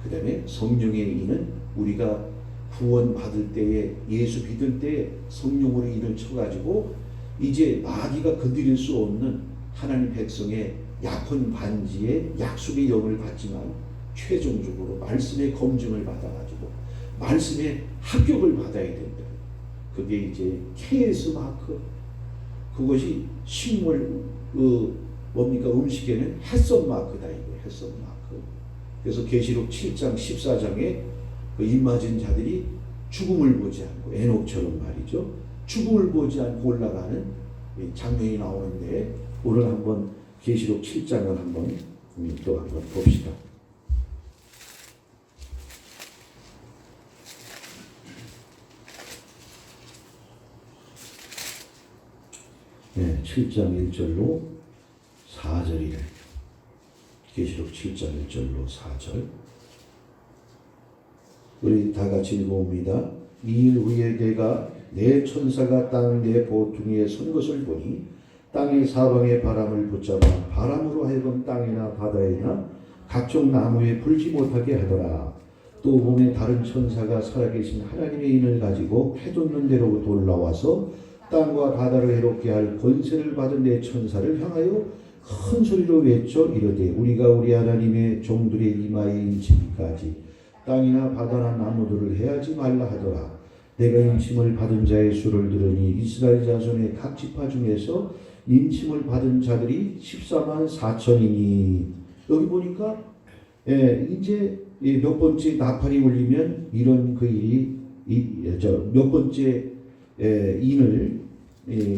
그 다음에 성령의 인은 우리가 구원 받을 때에 예수 믿을 때에 성령으로 인을 쳐가지고 이제 마귀가 건드릴 수 없는 하나님 백성의 약혼 반지의 약속의 영을 받지만 최종적으로 말씀의 검증을 받아가지고 말씀의 합격을 받아야 된다. 그게 이제 KS 마크. 그것이 식물 뭡니까 음식에는 햇선 마크다 이거 햇선 마크. 그래서 계시록 7장 14장에 그 입맞은 자들이 죽음을 보지 않고 에녹처럼 말이죠. 죽음을 보지 않고 올라가는 장면이 나오는데 오늘 한번 계시록 7장을 한번 또 한번 봅시다. 네, 7장 1절로 4절이래. 계시록 7장 1절로 4절. 우리 다 같이 읽어봅니다. 이일 후에 내가 내 천사가 땅 내 보퉁이에 선 것을 보니 땅의 사방의 바람을 붙잡아 바람으로 하여금 땅이나 바다에나 각종 나무에 불지 못하게 하더라. 또 보면 다른 천사가 살아계신 하나님의 인을 가지고 해돋는 데로부터 올라와서 땅과 바다를 해롭게 할 권세를 받은 내 천사를 향하여 큰 소리로 외쳐 이르되 우리가 우리 하나님의 종들의 이마에 인치기까지 땅이나 바다나 나무들을 해하지 말라 하더라. 내가 인침을 받은 자의 수를 들으니 이스라엘 자손의 각 지파 중에서 인침을 받은 자들이 14만 4천이니 여기 보니까 이제 몇 번째 나팔이 울리면 이런 그 일이 몇 번째 인을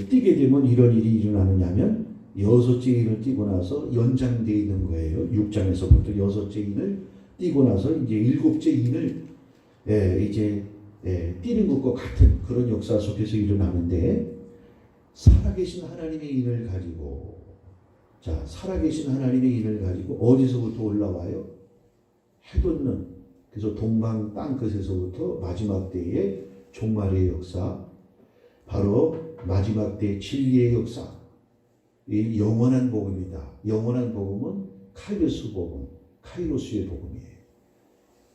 띄게 되면 이런 일이 일어나느냐면 여섯째 인을 띄고 나서 연장되어 있는 거예요. 6장에서부터 여섯째 인을 띄고 나서 이제 일곱째 인을 이제 띄는 것과 같은 그런 역사 속에서 일어나는데 살아계신 하나님의 인을 가지고 살아계신 하나님의 인을 가지고 어디서부터 올라와요? 해돋는 그래서 동방 땅끝에서부터 마지막 때의 종말의 역사 바로 마지막 때 진리의 역사 이 영원한 복음이다. 영원한 복음은 카이로스 복음, 카이로스의 복음이에요.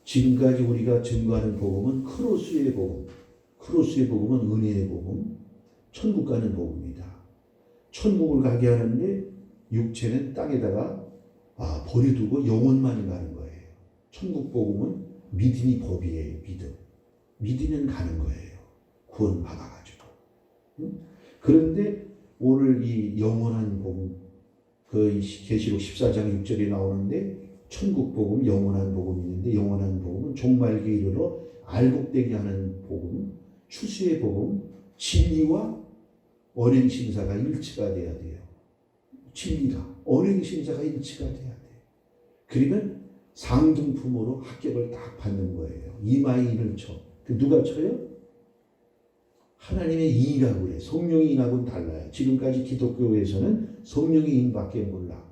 지금까지 우리가 증거하는 복음은 크로스의 복음, 크로스의 복음은 은혜의 복음, 천국 가는 복음이다. 천국을 가게 하는데 육체는 땅에다가 버려두고 영혼만 가는 거예요. 천국 복음은 믿음이 법이에요. 믿으면 가는 거예요. 구원 받아가지고. 그런데 오늘 이 영원한 복음, 그 계시록 14장 6절에 나오는데 천국 복음, 영원한 복음이 있는데 영원한 복음은 종말기에 이르러 알곡되게 하는 복음, 추수의 복음, 진리와 언행심사가 일치가 돼야 돼요. 진리가, 언행심사가 일치가 돼야 돼요. 그러면 상등품으로 합격을 딱 받는 거예요. 이마에 인을 쳐. 누가 쳐요? 하나님의 인이라고 그래. 성령의 인하고는 달라요. 지금까지 기독교에서는 성령의 인밖에 몰라.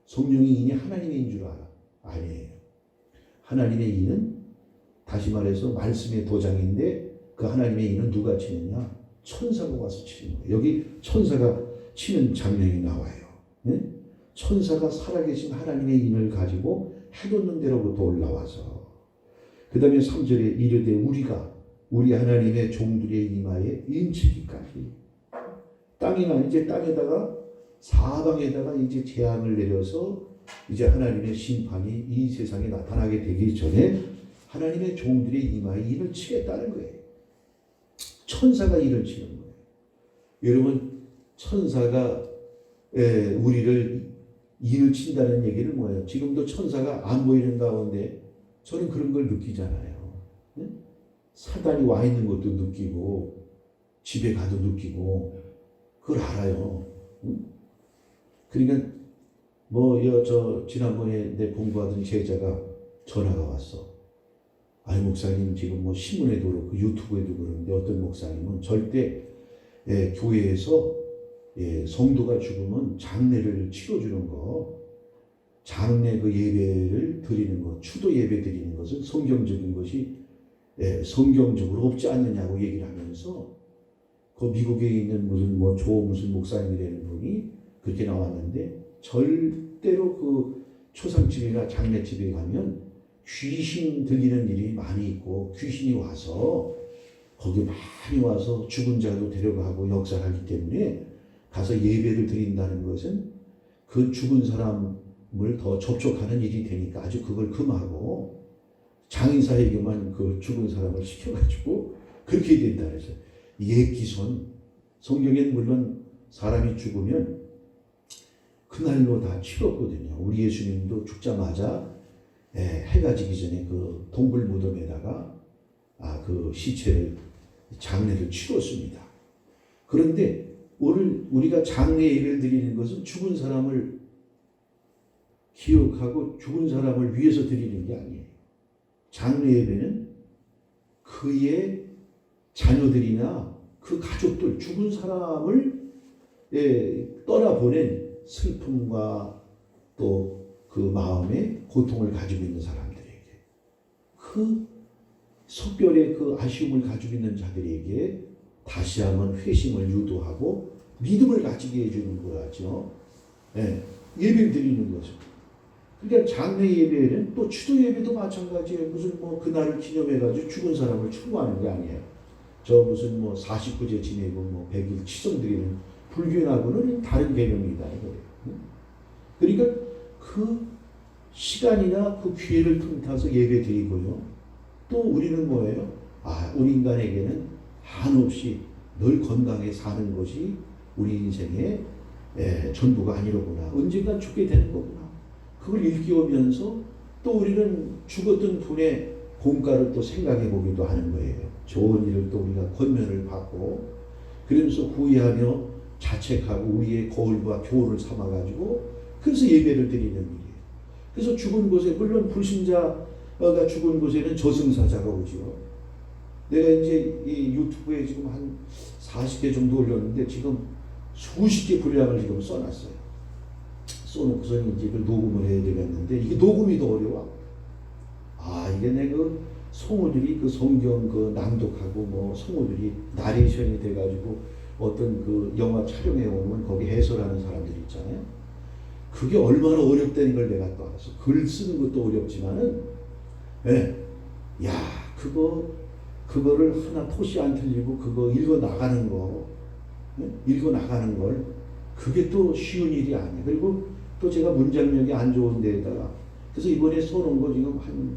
성령의 인이 하나님의 인인 줄 알아. 아니에요. 하나님의 인은 다시 말해서 말씀의 도장인데 그 하나님의 인은 누가 치느냐? 천사가 와서 치는 거예요. 여기 천사가 치는 장면이 나와요. 네? 천사가 살아계신 하나님의 인을 가지고 해돋는 데로부터 올라와서 그 다음에 3절에 이르되 우리 하나님의 종들의 이마에 인치기까지 땅이나 이제 땅에다가 사방에다가 이제 재앙을 내려서 이제 하나님의 심판이 이 세상에 나타나게 되기 전에 하나님의 종들의 이마에 인을 치겠다는 거예요. 천사가 인을 치는 거예요. 여러분 천사가 우리를 인을 친다는 얘기는 뭐예요? 지금도 천사가 안 보이는 가운데 저는 그런 걸 느끼잖아요. 사단이 와 있는 것도 느끼고 집에 가도 느끼고 그걸 알아요. 그러니까 지난번에 내 공부하던 제자가 전화가 왔어. 목사님 지금 신문에도 그렇고 유튜브에도 그러는데 어떤 목사님은 절대 교회에서 성도가 죽으면 장례를 치러주는 거, 장례 그 예배를 드리는 것, 추도 예배 드리는 것은 성경적인 것이 성경적으로 없지 않느냐고 얘기를 하면서 그 미국에 있는 무슨 목사님이라는 분이 그렇게 나왔는데 절대로 그 초상집이나 장례집에 가면 귀신 들리는 일이 많이 있고 귀신이 와서 거기 많이 와서 죽은 자도 데려가고 역사를 하기 때문에 가서 예배를 드린다는 것은 그 죽은 사람을 더 접촉하는 일이 되니까 아주 그걸 금하고 장의사에게만 그 죽은 사람을 시켜가지고 그렇게 된다 그래서 옛기손 성경엔 물론 사람이 죽으면 그날로 다 치렀거든요. 우리 예수님도 죽자마자 해가 지기 전에 그 동굴 무덤에다가 그 시체를 장례를 치렀습니다. 그런데 오늘 우리가 장례 예배를 드리는 것은 죽은 사람을 기억하고 죽은 사람을 위해서 드리는 게 아니에요. 장례 예배는 그의 자녀들이나 그 가족들, 죽은 사람을 떠나보낸 슬픔과 또 그 마음에 고통을 가지고 있는 사람들에게, 그 속별의 그 아쉬움을 가지고 있는 자들에게 다시 한번 회심을 유도하고 믿음을 가지게 해주는 거라죠. 예배를 드리는 거죠. 그러니까 장례 예배는 또 추도 예배도 마찬가지예요. 무슨 뭐 그날을 기념해가지고 죽은 사람을 추모하는 게 아니에요. 저 무슨 뭐 49제 지내고 뭐 100일 치성 드리는 불교하고는 다른 개념이다 이거예요. 그러니까 그 시간이나 그 기회를 틈타서 예배 드리고요. 또 우리는 뭐예요? 우리 인간에게는 한없이 늘 건강에 사는 것이 우리 인생의 전부가 아니로구나. 언젠가 죽게 되는 거구나. 그걸 일깨우면서 또 우리는 죽었던 분의 공과를 또 생각해 보기도 하는 거예요. 좋은 일을 또 우리가 권면을 받고 그러면서 후회하며 자책하고 우리의 거울과 교훈을 삼아가지고 그래서 예배를 드리는 일이에요. 그래서 죽은 곳에, 물론 불신자가 죽은 곳에는 저승사자가 오죠. 내가 이제 이 유튜브에 지금 한 40개 정도 올렸는데 지금 수십 개 분량을 지금 써놨어요. 써놓고서는 이제 그 녹음을 해야 되겠는데 이게 녹음이 더 어려워. 이게 내가 그 성우들이 그 성경 그 낭독하고 뭐 성우들이 나레이션이 돼가지고 어떤 그 영화 촬영해 오면 거기 해설하는 사람들 있잖아요. 그게 얼마나 어렵다는 걸 내가 또 알았어. 글 쓰는 것도 어렵지만은, 그거를 하나 토시 안 틀리고 그거 읽어 나가는 거, 읽어 나가는 걸 그게 또 쉬운 일이 아니에요. 그리고 또 제가 문장력이 안 좋은 데다가 그래서 이번에 써놓은 거 지금 한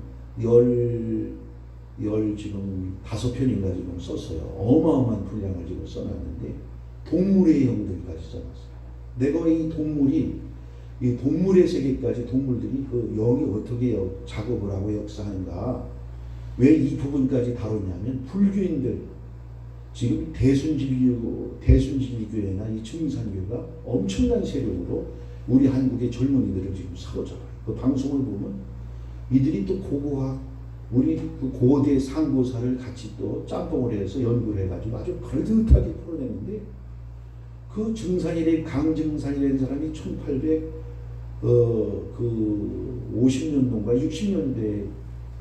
지금 5편인가 지금 썼어요. 어마어마한 분량을 지금 써놨는데 동물의 영들까지 써놨어요. 내가 이 동물의 세계까지 동물들이 그 영이 어떻게 작업을 하고 역사하는가, 왜 이 부분까지 다루냐면 불교인들 지금 대순진리교회나 이 증산교가 엄청난 세력으로 우리 한국의 젊은이들을 지금 사로잡아요. 그 방송을 보면 이들이 또 고고학 우리 그 고대 상고사를 같이 또 짬뽕을 해서 연구를 해가지고 아주 그럴듯하게 풀어내는데 그 증산이래 강증산이라는 사람이 50년도인가 60년대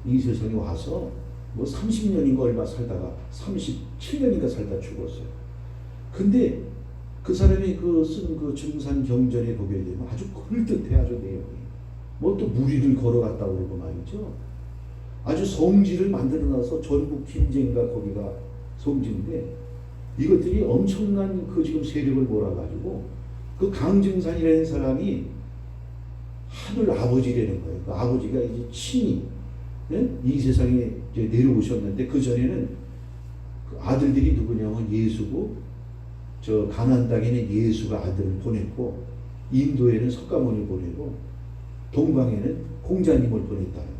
이 세상에 와서 뭐 30년인가 얼마 살다가 37년인가 살다 죽었어요. 근데 그 사람이 쓴 그 증산 경전에 보게 되면 아주 그럴듯해, 아주 내용이. 뭐 또 무리를 걸어갔다고 그러고 말이죠. 아주 성지를 만들어놔서 전북 김제인가 거기가 성지인데 이것들이 엄청난 그 지금 세력을 몰아가지고 그 강증산이라는 사람이 하늘 아버지라는 거예요. 그 아버지가 이제 친히 이 세상에 이제 내려오셨는데 그 전에는 그 아들들이 누구냐면 예수고 저 가나안 땅에는 예수가 아들을 보냈고 인도에는 석가모니를 보내고 동방에는 공자님을 보냈다는 거예요.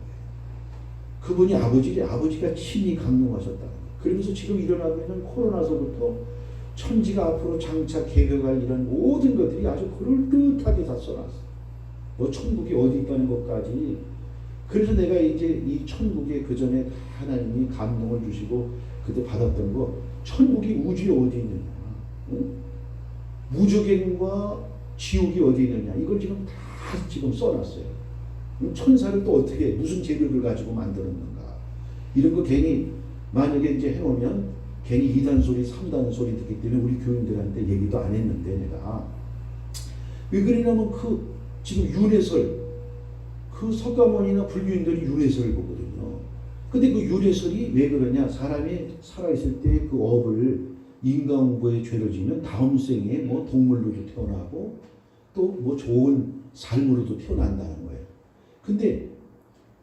그분이 아버지가 친히 강림하셨다는 거예요. 그러면서 지금 일어나고 있는 코로나서부터 천지가 앞으로 장차 개벽할 이런 모든 것들이 아주 그럴듯하게 다 써놨어요. 뭐 천국이 어디 있다는 것까지. 그래서 내가 이제 이 천국에 그 전에 하나님이 감동을 주시고 그때 받았던 거, 천국이 우주에 어디 있느냐, 무저갱과 지옥이 어디 있느냐, 이걸 지금 다 지금 써놨어요. 천사를 또 어떻게 무슨 재료를 가지고 만들었는가, 이런 거 괜히 만약에 이제 해놓으면 괜히 2단 소리 3단 소리 듣기 때문에 우리 교인들한테 얘기도 안 했는데 내가 왜 그러냐면 지금 윤회설, 그 석가모니나 불교인들이 윤회설을 보거든요. 근데 그 윤회설이 왜 그러냐, 사람이 살아있을 때 그 업을 인간고의 죄를 지면 다음 생에 뭐 동물로도 태어나고 또 뭐 좋은 삶으로도 태어난다는 거예요. 근데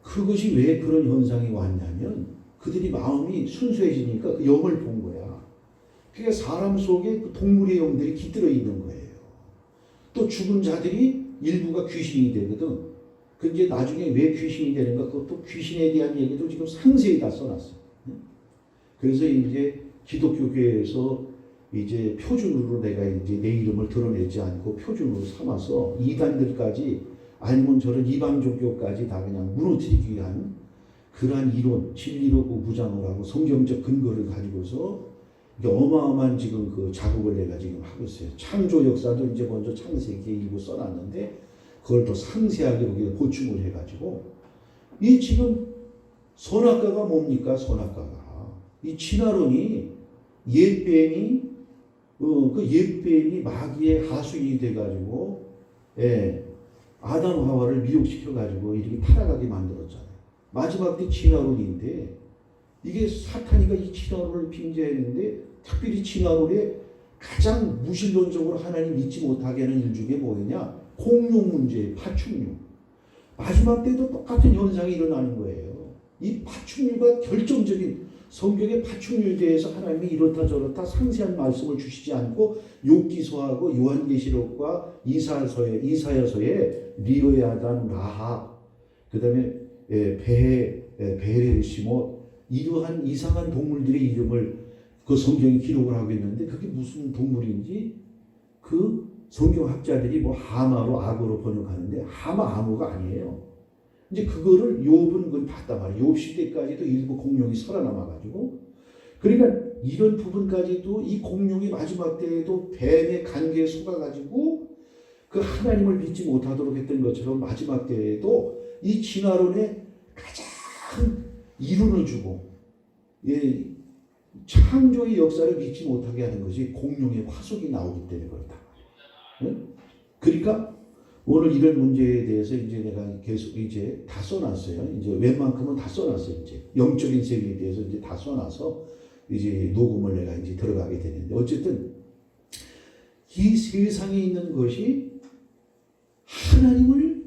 그것이 왜 그런 현상이 왔냐면 그들이 마음이 순수해지니까 그 영을 본 거야. 그러니까 사람 속에 그 동물의 영들이 깃들어 있는 거예요. 또 죽은 자들이 일부가 귀신이 되거든. 그 이제 나중에 왜 귀신이 되는가, 그것도 귀신에 대한 얘기도 지금 상세히 다 써놨어요. 그래서 이제 기독교계에서 이제 표준으로 내가 이제 내 이름을 드러내지 않고 표준으로 삼아서 이단들까지 아니면 저런 이방 종교까지 다 그냥 무너뜨리기 위한 그러한 이론, 진리로 무장을 하고 성경적 근거를 가지고서 이게 어마어마한 지금 그 작업을 내가 지금 하고 있어요. 창조 역사도 이제 먼저 창세기에 일부 써놨는데 그걸 더 상세하게 거기에 보충을 해가지고 이 지금 선악과가 뭡니까? 선악과가 이 진화론이 옛뱀이 그 옛뱀이 마귀의 하수인이 돼가지고 아담 하와를 미혹시켜가지고 이렇게 타락하게 만들었잖아요. 마지막 때 진화론인데 이게 사탄이가 이 진화론을 빙자했는데 특별히 진화론에 가장 무신론적으로 하나님 믿지 못하게 하는 일 중에 뭐냐? 공룡 문제, 파충류. 마지막 때도 똑같은 현상이 일어나는 거예요. 이 파충류가 결정적인 성경의 파충류에 대해서 하나님이 이렇다 저렇다 상세한 말씀을 주시지 않고 욥기서하고 요한계시록과 이사야서에 리오의 아담, 라합, 그 다음에 베레시못 이러한 이상한 동물들의 이름을 그 성경이 기록을 하고 있는데 그게 무슨 동물인지 그 성경학자들이 뭐 하마로 악어로 번역하는데 하마 암호가 아니에요. 이제 그거를 욥은 그걸 봤단 말이에요. 욥 시대까지도 일부 공룡이 살아남아가지고 그러니까 이런 부분까지도 이 공룡이 마지막 때에도 뱀의 관계에 속아가지고 그 하나님을 믿지 못하도록 했던 것처럼 마지막 때에도 이 진화론에 가장 이론을 주고 창조의 역사를 믿지 못하게 하는 것이 공룡의 화석이 나오기 때문에 그렇다. 그러니까 오늘 이런 문제에 대해서 이제 내가 계속 이제 다 써놨어요. 이제 웬만큼은 다 써놨어요. 이제 영적인 세계에 대해서 이제 다 써놔서 이제 녹음을 내가 이제 들어가게 되는데 어쨌든 이 세상에 있는 것이 하나님을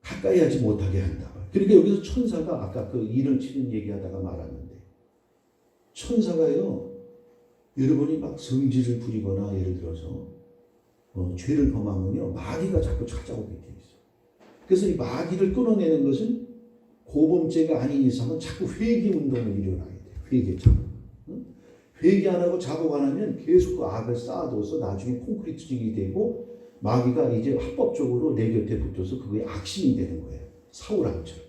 가까이 하지 못하게 한다. 그러니까 여기서 천사가 아까 그 일을 치는 얘기하다가 말았는데 천사가요 여러분이 막 성질을 부리거나 예를 들어서 죄를 범하면요 마귀가 자꾸 찾아오게 돼 있어. 그래서 이 마귀를 끊어내는 것은 고범죄가 아닌 이상은 자꾸 회개 운동을 일어나게 돼. 회개 작업. 회개 안 하고 작업 안 하면 계속 그 악을 쌓아둬서 나중에 콘크리트질이 되고 마귀가 이제 합법적으로 내 곁에 붙어서 그게 악신이 되는 거예요. 사울왕처럼.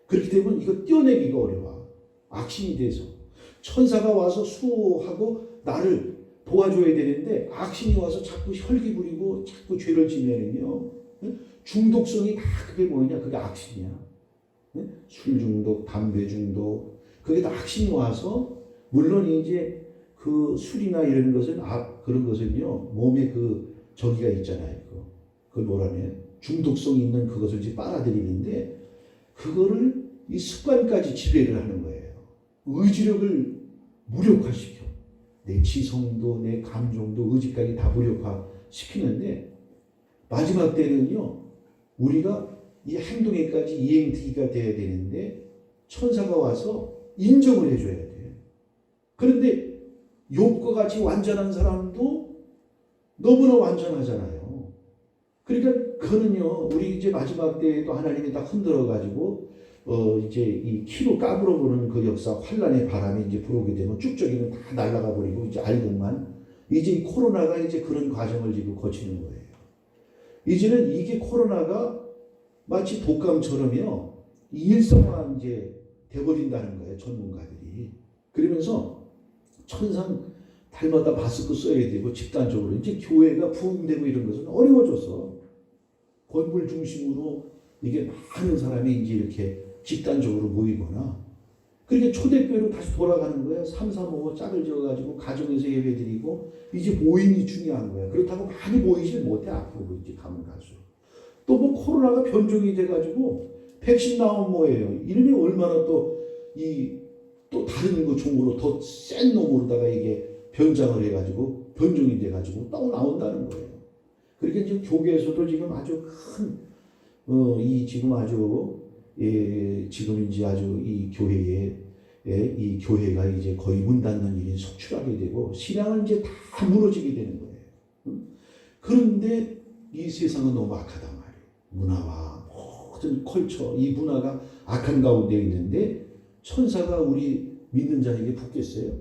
그렇게 되면 이거 떼어내기가 어려워. 악신이 돼서 천사가 와서 수호하고 나를 도와줘야 되는데 악신이 와서 자꾸 혈기 부리고 자꾸 죄를 지면은요 중독성이 다 그게 뭐냐? 그게 악신이야. 술 중독, 담배 중독 그게 다 악신이 와서 물론 이제 그 술이나 이런 것은 그런 것은요 몸에 그 저기가 있잖아요. 그걸 뭐라면 중독성 있는 그것을 이제 빨아들이는데 그거를 이 습관까지 지배를 하는 거예요. 의지력을 무력화시켜. 내 지성도 내 감정도 의지까지 다 무력화시키는데 마지막 때는요 우리가 이 행동에까지 이행특위가 돼야 되는데 천사가 와서 인정을 해줘야 돼. 그런데 욥과 같이 완전한 사람도 너무나 완전하잖아요. 그러니까 그는요 우리 이제 마지막 때에도 하나님이 다 흔들어 가지고 이제 이 키로 까불어 보는 그 역사 환란의 바람이 이제 불어오게 되면 쭉저기는 다 날아가 버리고 이제 알고만 이제 이 코로나가 이제 그런 과정을 지금 거치는 거예요. 이제는 이게 코로나가 마치 독감처럼요 일상화 이제 돼버린다는 거예요 전문가들이. 그러면서 천상 달마다 마스크 써야 되고 집단적으로 이제 교회가 부흥되고 이런 것은 어려워졌어. 건물 중심으로 이게 많은 사람이 이제 이렇게 집단적으로 모이거나 그렇게 초대교회로 다시 돌아가는 거야. 3, 4, 5 짝을 지어가지고 가정에서 예배드리고 이제 모임이 중요한 거야. 그렇다고 많이 모이질 못해 앞으로 이제 가면 갈수록. 또 뭐 코로나가 변종이 돼가지고 백신 나온 뭐예요. 이름이 얼마나 또 다른 거 종으로 더 센 놈으로다가 이게 변장을 해가지고 변종이 돼가지고 또 나온다는 거예요. 그러니까 지금 교계에서도 지금 아주 이 지금 아주 지금 이제 아주 이 교회에 이 교회가 이제 거의 문 닫는 일이 속출하게 되고 신앙은 이제 다 무너지게 되는 거예요. 그런데 이 세상은 너무 악하단 말이에요. 문화와 모든 컬처 이 문화가 악한 가운데 있는데 천사가 우리 믿는 자에게 붙겠어요?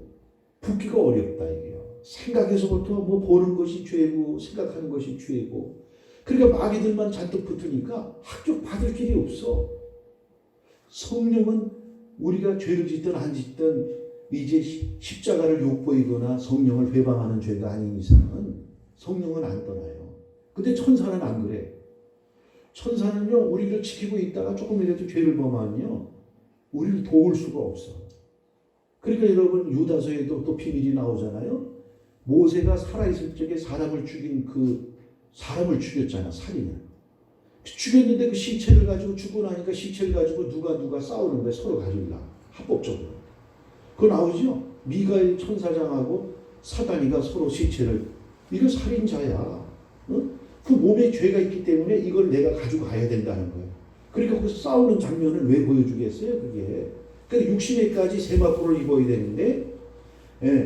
붙기가 어렵다 이게요. 생각에서부터 뭐 보는 것이 죄고 생각하는 것이 죄고 그러니까 마귀들만 잔뜩 붙으니까 합격 받을 길이 없어. 성령은 우리가 죄를 짓든 안 짓든 이제 십자가를 욕보이거나 성령을 회방하는 죄가 아닌 이상은 성령은 안 떠나요. 근데 천사는 안 그래. 천사는요 우리를 지키고 있다가 조금이라도 죄를 범하면요 우리를 도울 수가 없어. 그러니까 여러분 유다서에도 또 비밀이 나오잖아요. 모세가 살아있을 적에 사람을 죽였잖아. 살인을. 죽였는데 그 시체를 가지고 죽고 나니까 시체를 가지고 누가 싸우는 거야. 서로 가지려고. 합법적으로. 그거 나오죠. 미가엘 천사장하고 사단이가 서로 시체를. 이거 살인자야. 어? 그 몸에 죄가 있기 때문에 이걸 내가 가지고 가야 된다는 거예요. 그러니까 거기서 싸우는 장면을 왜 보여주겠어요? 그게. 그러니까 육신에까지 세마포를 입어야 되는데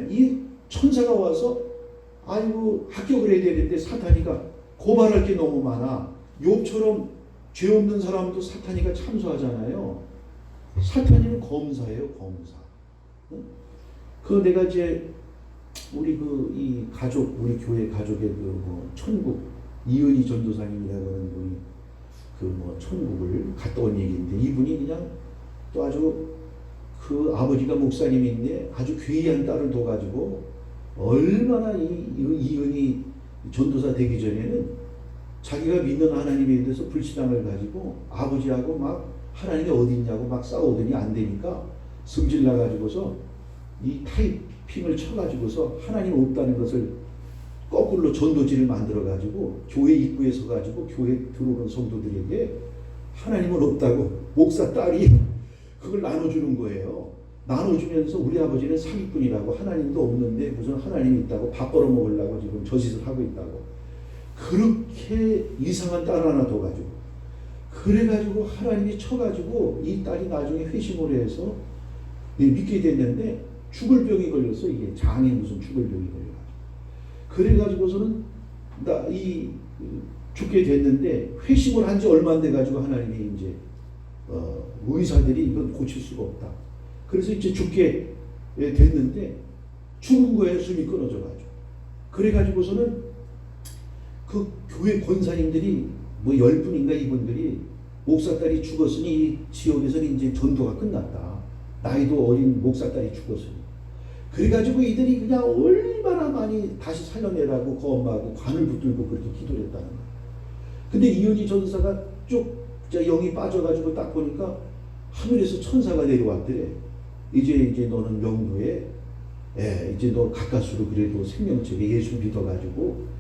이 천사가 와서 아이고 합격을 해야 되는데 사탄이가 고발할 게 너무 많아. 욥처럼 죄 없는 사람도 사탄이가 참수하잖아요. 사탄이는 검사예요, 검사. 그 내가 이제 우리 이 가족, 우리 교회 가족의 천국 이은희 전도사님이라고 하는 분이 천국을 갔다 온 얘기인데 이분이 그냥 또 아주 그 아버지가 목사님인데 아주 귀한 딸을 둬가지고 얼마나 이은희 전도사 되기 전에는 자기가 믿는 하나님에 대해서 불신앙을 가지고 아버지하고 막 하나님이 어디 있냐고 막 싸우더니 안 되니까 성질 나가지고서 이 타이핑을 쳐가지고서 하나님 없다는 것을 거꾸로 전도지를 만들어가지고 교회 입구에 서가지고 교회 들어오는 성도들에게 하나님은 없다고 목사 딸이 그걸 나눠주는 거예요. 나눠주면서 우리 아버지는 사기꾼이라고 하나님도 없는데 무슨 하나님이 있다고 밥 벌어먹으려고 지금 저짓을 하고 있다고. 그렇게 이상한 딸 하나 더 가지고 그래가지고 하나님이 쳐가지고 이 딸이 나중에 회심을 해서 믿게 됐는데 죽을 병이 걸려서 이게 장에 무슨 죽을 병이 걸려가지고 그래가지고서는 죽게 됐는데 회심을 한 지 얼마 안 돼가지고 하나님이 이제 의사들이 이건 고칠 수가 없다. 그래서 이제 죽게 됐는데 죽은 거예요. 숨이 끊어져가지고. 그래가지고서는 그 교회 권사님들이 10분인가 이분들이 목사딸이 죽었으니 이 지역에서는 이제 전도가 끝났다. 나이도 어린 목사딸이 죽었으니. 그래가지고 이들이 그냥 얼마나 많이 다시 살려내라고 그 엄마하고 관을 붙들고 그렇게 기도를 했다는 거예요. 근데 이은희 전사가 쭉 영이 빠져가지고 딱 보니까 하늘에서 천사가 내려왔더래. 이제 너는 명도에 이제 너 가까스로 그래도 생명책에 예수 믿어가지고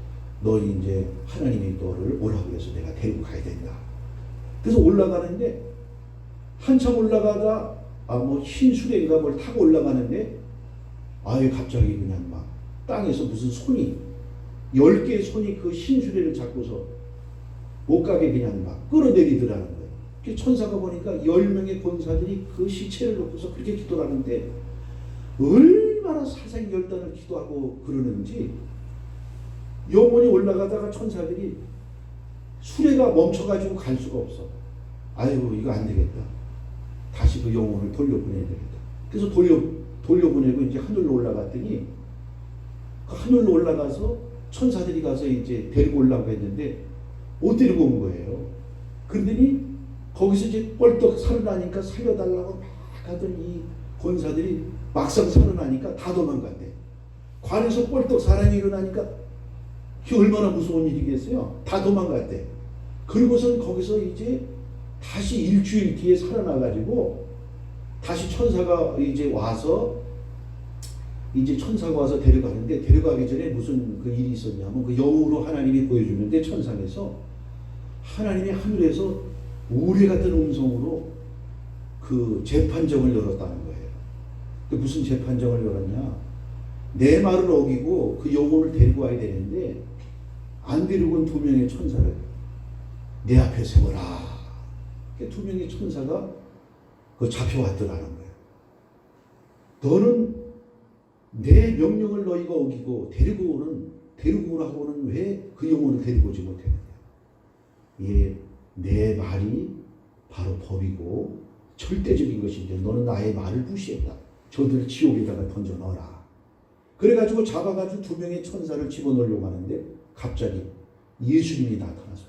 너 이제 하나님이 너를 오라고 해서 내가 데리고 가야 된다. 그래서 올라가는데 한참 올라가다 흰 수레인가 뭘 타고 올라가는데 갑자기 그냥 막 땅에서 무슨 손이 10개의 손이 그 흰 수레를 잡고서 못 가게 그냥 막 끌어내리더라는 거예요. 천사가 보니까 10명의 권사들이 그 시체를 놓고서 그렇게 기도를 하는데 얼마나 사생결단을 기도하고 그러는지 영원히 올라가다가 천사들이 수레가 멈춰가지고 갈 수가 없어. 아이고 이거 안 되겠다. 다시 그 영혼을 돌려보내야 되겠다. 그래서 돌려보내고 이제 하늘로 올라갔더니 그 하늘로 올라가서 천사들이 가서 이제 데리고 오려고 했는데 못 데리고 온 거예요. 그러더니 거기서 이제 뻘떡 살아나니까 살려달라고 막 하던 이 권사들이 막상 살아나니까 다 도망간대. 관에서 뻘떡 사람이 일어나니까 그게 얼마나 무서운 일이겠어요. 다 도망갔대. 그리고선 거기서 이제 다시 일주일 뒤에 살아나가지고 다시 천사가 이제 와서 데려가는데 데려가기 전에 무슨 그 일이 있었냐면 그 영으로 하나님이 보여주는데 천상에서 하나님이 하늘에서 우레 같은 음성으로 그 재판정을 열었다는 거예요. 그 무슨 재판정을 열었냐? 내 말을 어기고 그 영혼을 데리고 와야 되는데 안 데리고 온 2명의 천사를 내 앞에 세워라. 2명의 천사가 그 잡혀왔더라는 거예요. 너는 내 명령을 너희가 어기고 데리고 오라고는 왜 그 영혼을 데리고 오지 못했느냐? 내 말이 바로 법이고 절대적인 것인데 너는 나의 말을 무시했다. 저들을 지옥에다가 던져 넣어라. 그래가지고 잡아가지고 2명의 천사를 집어넣으려고 하는데 갑자기 예수님이 나타나서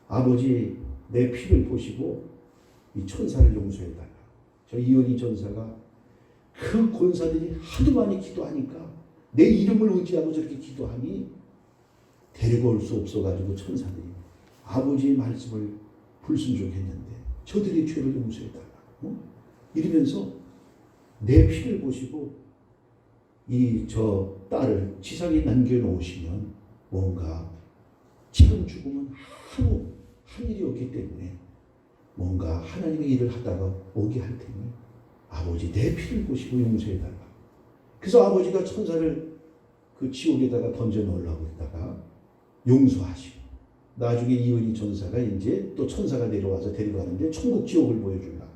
아버지 내 피를 보시고 이 천사를 용서해달라. 저 이은희 전사가 그 권사들이 하도 많이 기도하니까 내 이름을 의지하고 저렇게 기도하니 데리고 올 수 없어가지고 천사들이 아버지의 말씀을 불순종했는데 저들의 죄를 용서해달라. 이러면서 내 피를 보시고 이 저 딸을 지상에 남겨놓으시면 뭔가 지금 죽으면 아무 한 일이 없기 때문에 뭔가 하나님의 일을 하다가 오게 할 테니 아버지 내 피를 보시고 용서해달라. 그래서 아버지가 천사를 그 지옥에다가 던져 놓으려고 했다가 용서하시고 나중에 이은희 전사가 이제 또 천사가 내려와서 데려가는데 천국 지옥을 보여준다.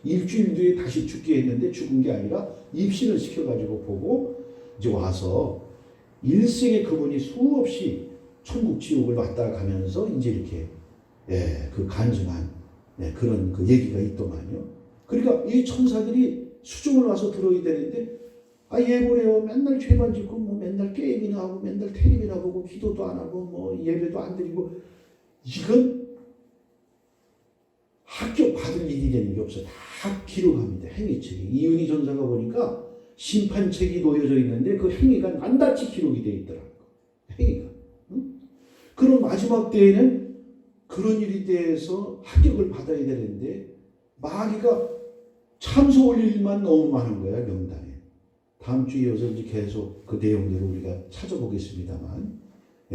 일주일 뒤에 다시 죽게 했는데 죽은 게 아니라 입신을 시켜가지고 보고 이제 와서 일생에 그분이 수없이 천국 지옥을 왔다 가면서 이제 이렇게 그 간증한 그런 그 얘기가 있더만요. 그러니까 이 천사들이 수종을 와서 들어야 되는데 얘 뭐래요. 맨날 죄만 짓고 뭐 맨날 게임이나 하고 맨날 텔레비나 보고 기도도 안 하고 뭐 예배도 안 드리고 이건 합격 받을 일이 되는 게 없어. 다 기록합니다. 행위책이. 이은희 전사가 보니까 심판책이 놓여져 있는데 그 행위가 낱낱이 기록이 되어 있더라고요. 행위가. 응? 그럼 마지막 때에는 그런 일에 대해서 합격을 받아야 되는데 마귀가 참소 올릴 일만 너무 많은 거야. 명단에. 다음 주에 이어서 이제 계속 그 내용들을 우리가 찾아보겠습니다만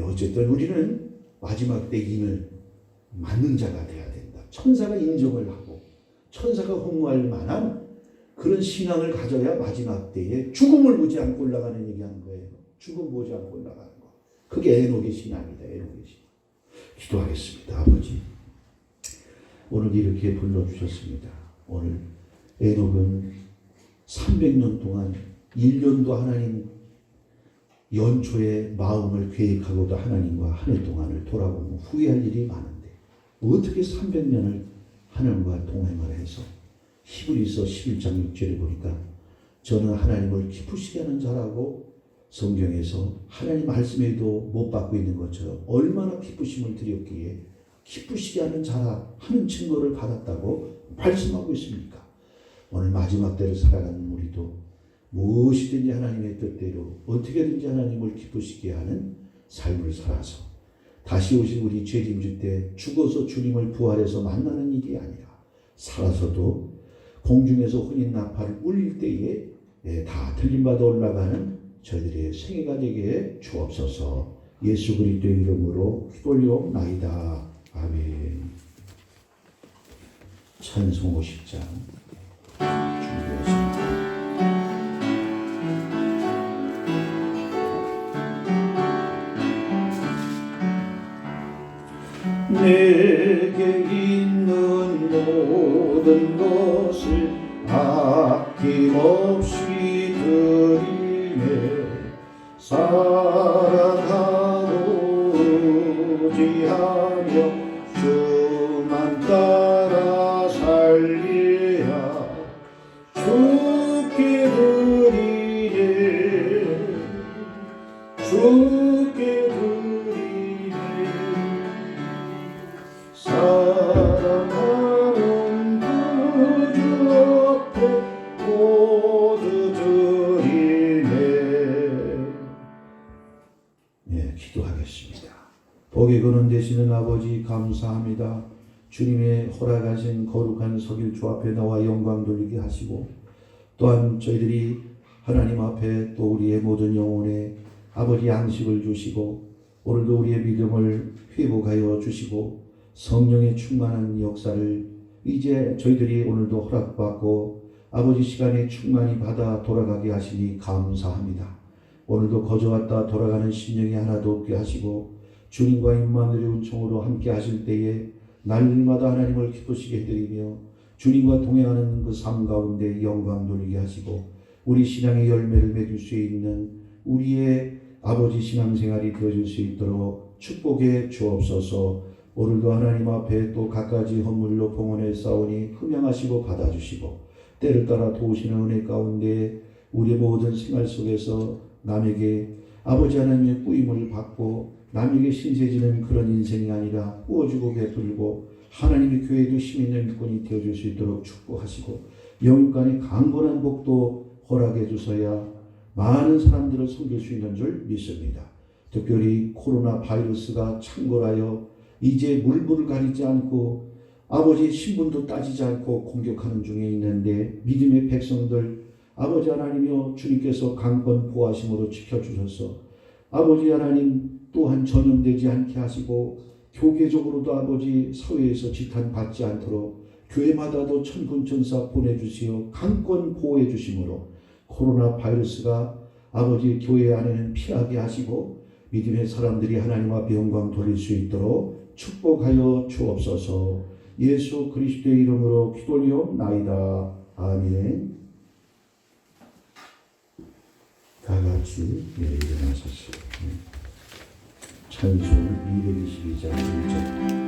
어쨌든 우리는 마지막 때 임을 맞는 자가 돼야 된다. 천사가 인정을 하고 천사가 허무할 만한 그런 신앙을 가져야 마지막 때에 죽음을 보지 않고 올라가는 얘기하는 거예요. 죽음 보지 않고 올라가는 거. 그게 에녹의 신앙이다. 에녹의 신앙. 기도하겠습니다. 아버지 오늘 이렇게 불러주셨습니다. 오늘 에녹은 300년 동안 1년도 하나님 연초에 마음을 계획하고도 하나님과 한 해 동안을 돌아보면 후회할 일이 많은데 어떻게 300년을 하나님과 동행을 해서 히브리서 11장 6절에 보니까 저는 하나님을 기쁘시게 하는 자라고 성경에서 하나님 말씀에도 못 받고 있는 것처럼 얼마나 기쁘심을 드렸기에 기쁘시게 하는 자라 하는 증거를 받았다고 말씀하고 있습니까? 오늘 마지막 때를 살아가는 우리도 무엇이든지 하나님의 뜻대로 어떻게든지 하나님을 기쁘시게 하는 삶을 살아서 다시 오실 우리 재림주 때 죽어서 주님을 부활해서 만나는 일이 아니라 살아서도 공중에서 혼인 나팔을 울릴 때에 다 들림받아 올라가는 저희들의 생애가 되게 주옵소서. 예수 그리스도의 이름으로 기도올리옵나이다. 아멘. 찬송 50장 준비하십니다. 내게 있는 모든 것을 아낌없이 드리네. 사랑하고 의지하며 주만 따라 살리라. 주께 드리네. 주께 드리네. 사랑하는 구주 앞에 모두 드리네. 기도하겠습니다. 복이 거는 되시는 아버지 감사합니다. 주님의 허락하신 거룩한 석일주 앞에 나와 영광 돌리게 하시고 또한 저희들이 하나님 앞에 또 우리의 모든 영혼에 아버지 양식을 주시고 오늘도 우리의 믿음을 회복하여 주시고 성령의 충만한 역사를 이제 저희들이 오늘도 허락받고 아버지 시간에 충만히 받아 돌아가게 하시니 감사합니다. 오늘도 거저왔다 돌아가는 심령이 하나도 없게 하시고 주님과 임마누엘의 은총으로 함께 하실 때에 날마다 하나님을 기쁘시게 해드리며 주님과 동행하는 그 삶 가운데 영광 돌리게 하시고 우리 신앙의 열매를 맺을 수 있는 우리의 아버지 신앙생활이 되어질 수 있도록 축복해 주옵소서. 오늘도 하나님 앞에 또 갖가지 헌물로 봉헌해 싸우니 흠양하시고 받아주시고 때를 따라 도우시는 은혜 가운데 우리 모든 생활 속에서 남에게 아버지 하나님의 꾸임을 받고 남에게 신세지는 그런 인생이 아니라 꾸어주고 베풀고 하나님의 교회도 힘있는 일꾼이 되어줄 수 있도록 축복하시고 영육간의 강건한 복도 허락해 주셔야 많은 사람들을 섬길 수 있는 줄 믿습니다. 특별히 코로나 바이러스가 창궐하여 이제 물불을 가리지 않고 아버지의 신분도 따지지 않고 공격하는 중에 있는데 믿음의 백성들 아버지 하나님이여 주님께서 강권 보호하심으로 지켜주셔서 아버지 하나님 또한 전염되지 않게 하시고 교계적으로도 아버지 사회에서 지탄받지 않도록 교회마다도 천군천사 보내주시어 강권 보호해 주심으로 코로나 바이러스가 아버지 교회 안에는 피하게 하시고 믿음의 사람들이 하나님 앞에 영광 돌릴 수 있도록 축복하여 주옵소서. 예수 그리스도의 이름으로 기도리옵나이다. 아멘. 다 같이 일어나셨어요. 찬송 222장 1절.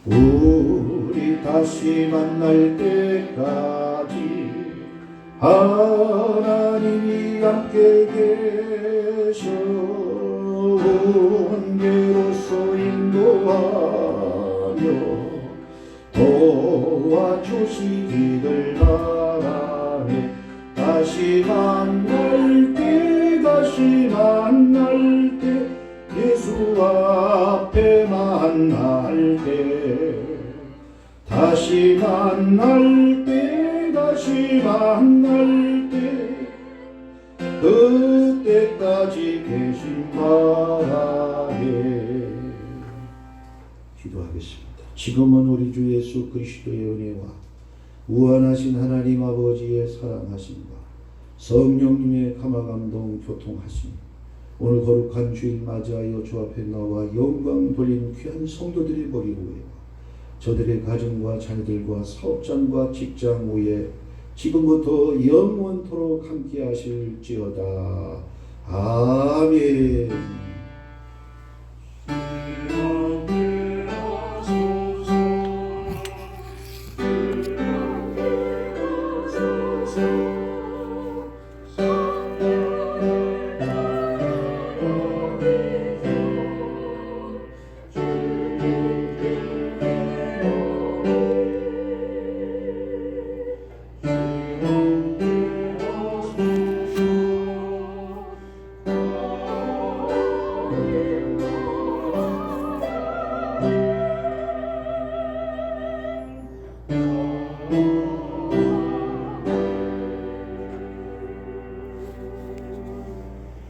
우리 다시 만날 때까지 하나님이 함께 계셔 은혜로서 인도하며 도와주시기를 바라네. 다시 만날 때 예수 앞에 만날 때 다시 만날 때 그때까지 계신 바라네. 기도하겠습니다. 지금은 우리 주 예수 그리스도의 은혜와 무한하신 하나님 아버지의 사랑하심과 성령님의 감화감동 교통하심 오늘 거룩한 주일 맞이하여 주 앞에 나와 영광 돌린 귀한 성도들이 머리 위에 저들의 가정과 자녀들과 사업장과 직장 위에 지금부터 영원토록 함께 하실지어다. 아멘.